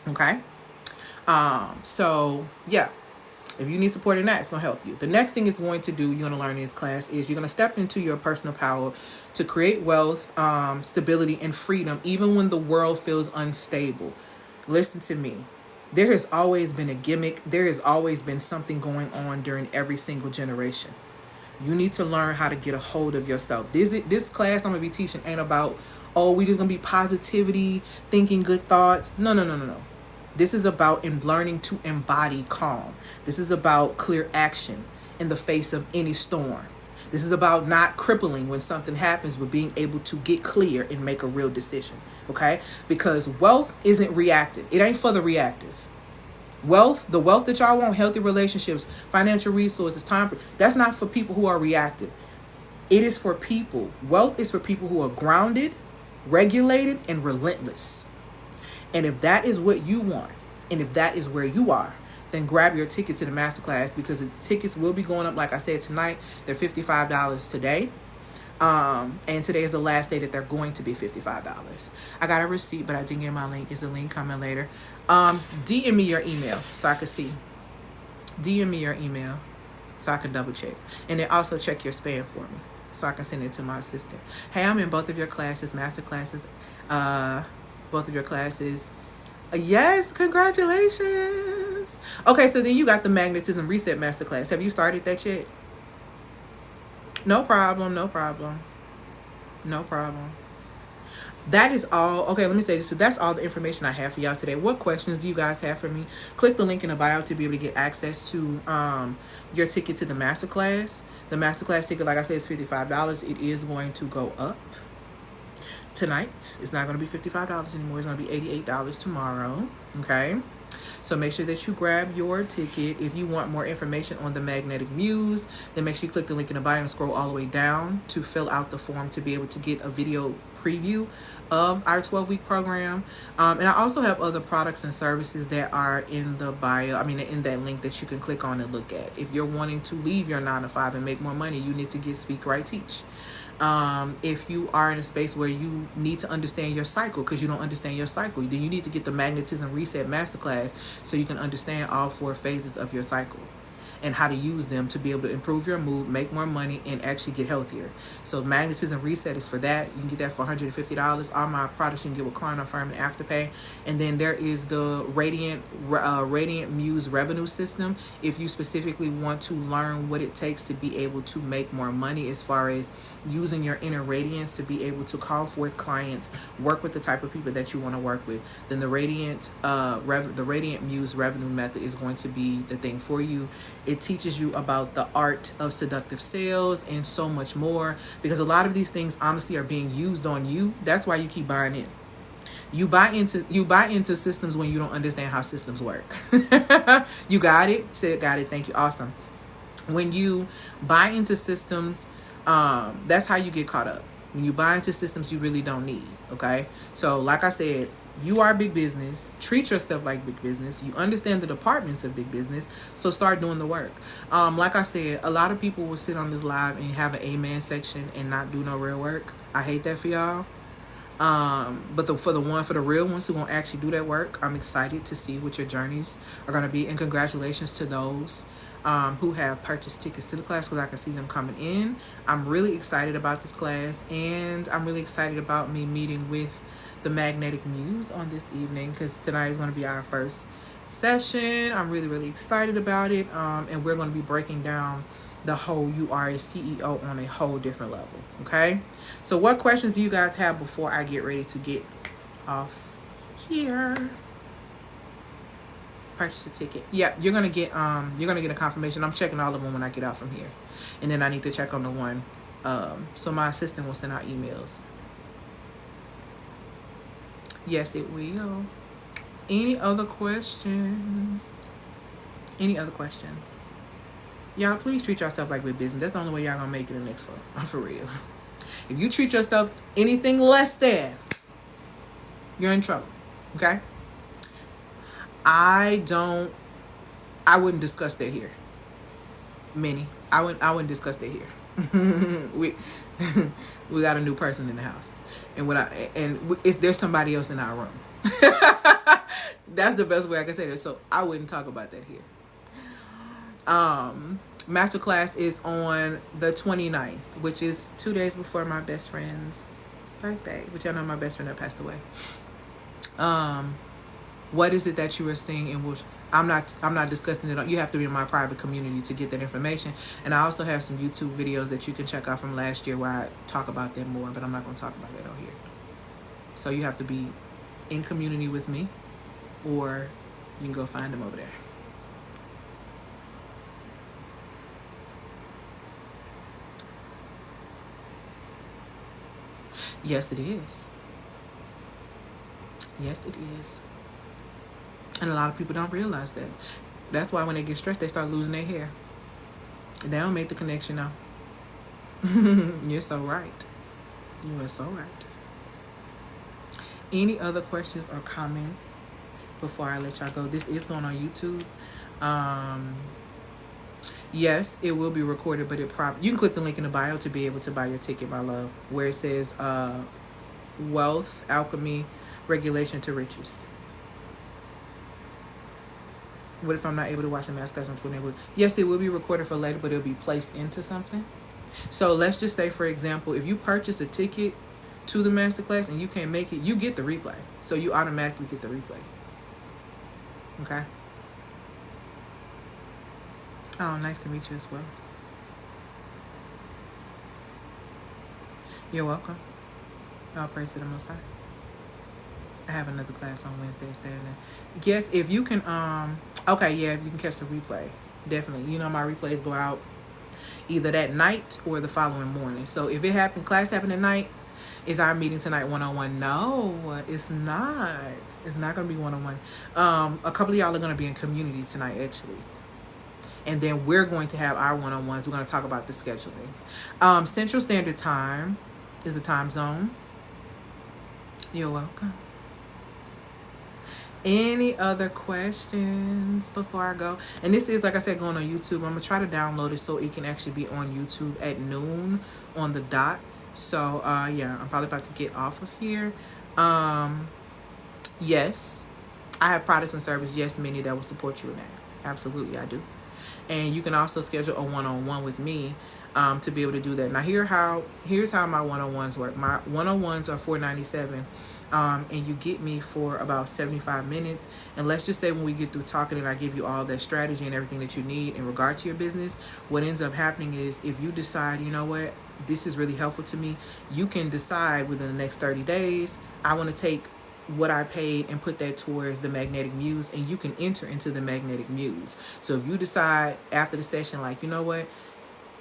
okay? So yeah, if you need support in that, it's going to help you. The next thing it's going to do, you're going to learn in this class, is you're going to step into your personal power to create wealth, stability, and freedom, even when the world feels unstable. Listen to me. There has always been a gimmick. There has always been something going on during every single generation. You need to learn how to get a hold of yourself. This class I'm going to be teaching ain't about, oh, we just going to be positivity, thinking good thoughts. No. This is about learning to embody calm. This is about clear action in the face of any storm. This is about not crippling when something happens, but being able to get clear and make a real decision, okay? Because wealth isn't reactive. It ain't for the reactive. The wealth that y'all want, healthy relationships, financial resources, that's not for people who are reactive. It is for people. Wealth is for people who are grounded, regulated, and relentless. And if that is what you want, and if that is where you are, then grab your ticket to the masterclass, because the tickets will be going up, like I said, tonight. They're $55 today. And today is the last day that they're going to be $55. I got a receipt, but I didn't get my link. Is the link coming later? DM me your email so I can see. DM me your email so I can double check. And then also check your spam for me so I can send it to my assistant. Hey, I'm in both of your classes, master classes. Both of your classes. Yes, congratulations. Okay, so then you got the Magnetism Reset Masterclass. Have you started that yet? No problem. That is all. Okay, let me say this. So that's all the information I have for y'all today. What questions do you guys have for me? Click the link in the bio to be able to get access to your ticket to the masterclass. The masterclass ticket, like I said, is $55. It is going to go up tonight. It's not going to be $55 anymore. It's going to be $88 tomorrow. Okay, so make sure that you grab your ticket. If you want more information on the Magnetic Muse, then make sure you click the link in the bio and scroll all the way down to fill out the form to be able to get a video preview of our 12-week program. And I also have other products and services that are in the bio, in that link that you can click on and look at. If you're wanting to leave your 9-to-5 and make more money, you need to get Speak Right Teach. If you are in a space where you need to understand your cycle because you don't understand your cycle, then you need to get the Magnetism Reset Masterclass so you can understand all 4 phases of your cycle and how to use them to be able to improve your mood, make more money, and actually get healthier. So Magnetism Reset is for that. You can get that for $150. All my products you can get with Klarna, Affirm, and Afterpay. And then there is the Radiant Muse Revenue System. If you specifically want to learn what it takes to be able to make more money as far as using your inner radiance to be able to call forth clients, work with the type of people that you want to work with, then the Radiant Muse Revenue Method is going to be the thing for you. It teaches you about the art of seductive sales and so much more, because a lot of these things honestly are being used on you. That's why you keep buying in. You buy into systems when you don't understand how systems work. You got it? Said got it. Thank you. Awesome. When you buy into systems, that's how you get caught up. When you buy into systems you really don't need, okay? So like I said, you are big business. Treat yourself like big business. You understand the departments of big business, so start doing the work. Like I said, a lot of people will sit on this live and have an amen section and not do no real work. I hate that for y'all. But for the real ones who won't actually do that work, I'm excited to see what your journeys are going to be, and congratulations to those who have purchased tickets to the class, because I can see them coming in. I'm really excited about this class, and I'm really excited about me meeting with the Magnetic Muse on this evening, because tonight is going to be our first session. I'm really, really excited about it, and we're going to be breaking down the whole you are a CEO on a whole different level, okay? So what questions do you guys have before I get ready to get off here? Purchase a ticket. Yeah, you're gonna get a confirmation. I'm checking all of them when I get out from here, and then I need to check on the one. So my assistant will send out emails. Yes, it will. Any other questions? Any other questions? Y'all, please treat yourself like we're business. That's the only way y'all gonna make it in the next fall. For real. If you treat yourself anything less than, you're in trouble. Okay? I wouldn't discuss that here. Minnie, I wouldn't discuss that here. we got a new person in the house, and there's somebody else in our room. That's the best way I can say that. So I wouldn't talk about that here. Masterclass is on the 29th, which is 2 days before my best friend's birthday, which I know my best friend that passed away. What is it that you were seeing in which I'm not discussing it. You have to be in my private community to get that information. And I also have some YouTube videos that you can check out from last year where I talk about them more, but I'm not going to talk about that on here. So you have to be in community with me, or you can go find them over there. Yes, it is. Yes, it is. And a lot of people don't realize that. That's why when they get stressed, they start losing their hair. They don't make the connection now. You're so right. You are so right. Any other questions or comments before I let y'all go? This is going on YouTube. Yes, it will be recorded, but you can click the link in the bio to be able to buy your ticket, my love, where it says Wealth, Alchemy, Regulation to Riches. What if I'm not able to watch the masterclass on Twitter? Yes, it will be recorded for later, but it'll be placed into something. So let's just say, for example, if you purchase a ticket to the masterclass and you can't make it, you get the replay. So you automatically get the replay. Okay? Oh, nice to meet you as well. You're welcome. All praise to the Most High. I have another class on Wednesday and Saturday. Yes, if you can, okay, yeah, if you can catch the replay, definitely. You know, my replays go out either that night or the following morning. So if class happened at night, is our meeting tonight one-on-one? No, it's not. It's not going to be one-on-one. A couple of y'all are going to be in community tonight, actually. And then we're going to have our one-on-ones. We're going to talk about the scheduling. Central Standard Time is the time zone. You're welcome. Any other questions before I go? And this is, like I said, going on YouTube. I'm going to try to download it so it can actually be on YouTube at noon on the dot. So, yeah, I'm probably about to get off of here. Yes, I have products and services. Yes, many that will support you in that. Absolutely, I do. And you can also schedule a one-on-one with me to be able to do that. Now, here's how my one-on-ones work. My one-on-ones are $4.97. And you get me for about 75 minutes. And let's just say when we get through talking and I give you all that strategy and everything that you need in regard to your business, what ends up happening is if you decide, you know what, this is really helpful to me, you can decide within the next 30 days, I want to take what I paid and put that towards the Magnetic Muse, and you can enter into the Magnetic Muse. So if you decide after the session, like, you know what,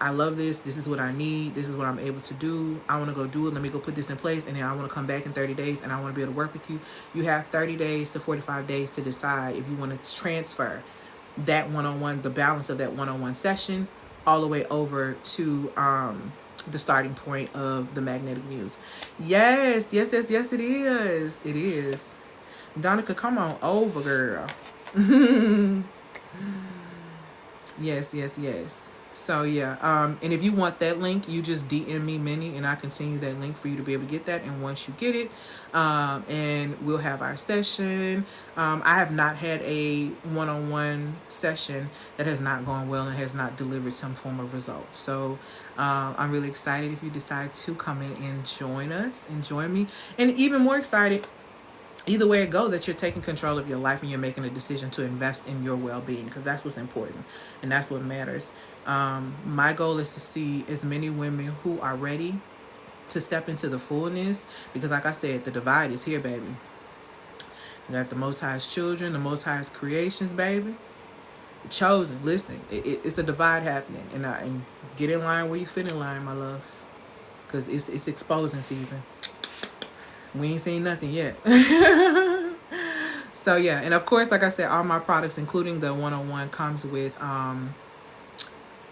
I love this. This is what I need. This is what I'm able to do. I want to go do it. Let me go put this in place. And then I want to come back in 30 days and I want to be able to work with you. You have 30 days to 45 days to decide if you want to transfer that one-on-one, the balance of that one-on-one session all the way over to the starting point of the magnetic muse. Yes, yes, yes, yes, it is. It is. Donica, come on over, girl. Yes, yes, yes. So yeah, and if you want that link, you just DM me Minnie, and I can send you that link for you to be able to get that. And once you get it, and we'll have our session. I have not had a one-on-one session that has not gone well and has not delivered some form of result. So I'm really excited if you decide to come in and join us and join me, and even more excited either way it go that you're taking control of your life and you're making a decision to invest in your well-being, because that's what's important and that's what matters. My goal is to see as many women who are ready to step into the fullness, because like I said, the divide is here, baby. You got the Most High's children, the Most High's creations, baby, the chosen. Listen, it's a divide happening, and get in line where you fit in line, my love, because it's exposing season. We ain't seen nothing yet. So yeah, and of course, like I said, all my products, including the one-on-one, comes with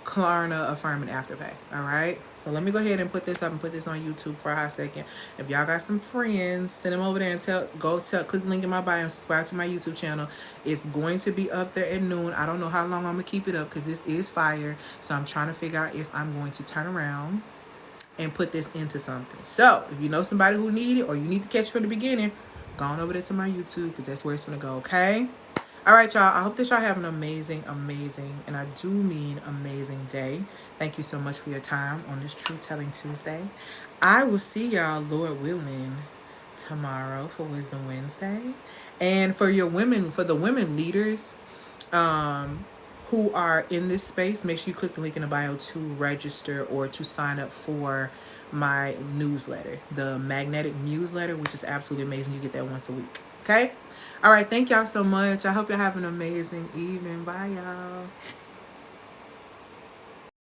Klarna Affirming Afterpay. All right. So let me go ahead and put this up and put this on YouTube for a hot second. If y'all got some friends, send them over there and click the link in my bio and subscribe to my YouTube channel. It's going to be up there at noon. I don't know how long I'm gonna keep it up because this is fire. So I'm trying to figure out if I'm going to turn around and put this into something. So if you know somebody who need it, or you need to catch from the beginning, go on over there to my YouTube, because that's where it's gonna go. Okay. All right, y'all. I hope that y'all have an amazing, and I do mean amazing day. Thank you so much for your time on this Truth Telling Tuesday. I will see y'all, Lord willing, tomorrow for Wisdom Wednesday. And for the women leaders who are in this space, make sure you click the link in the bio to register or to sign up for my newsletter, the Magnetic Newsletter, which is absolutely amazing. You get that once a week. Okay? All right. Thank y'all so much. I hope y'all have an amazing evening. Bye, y'all.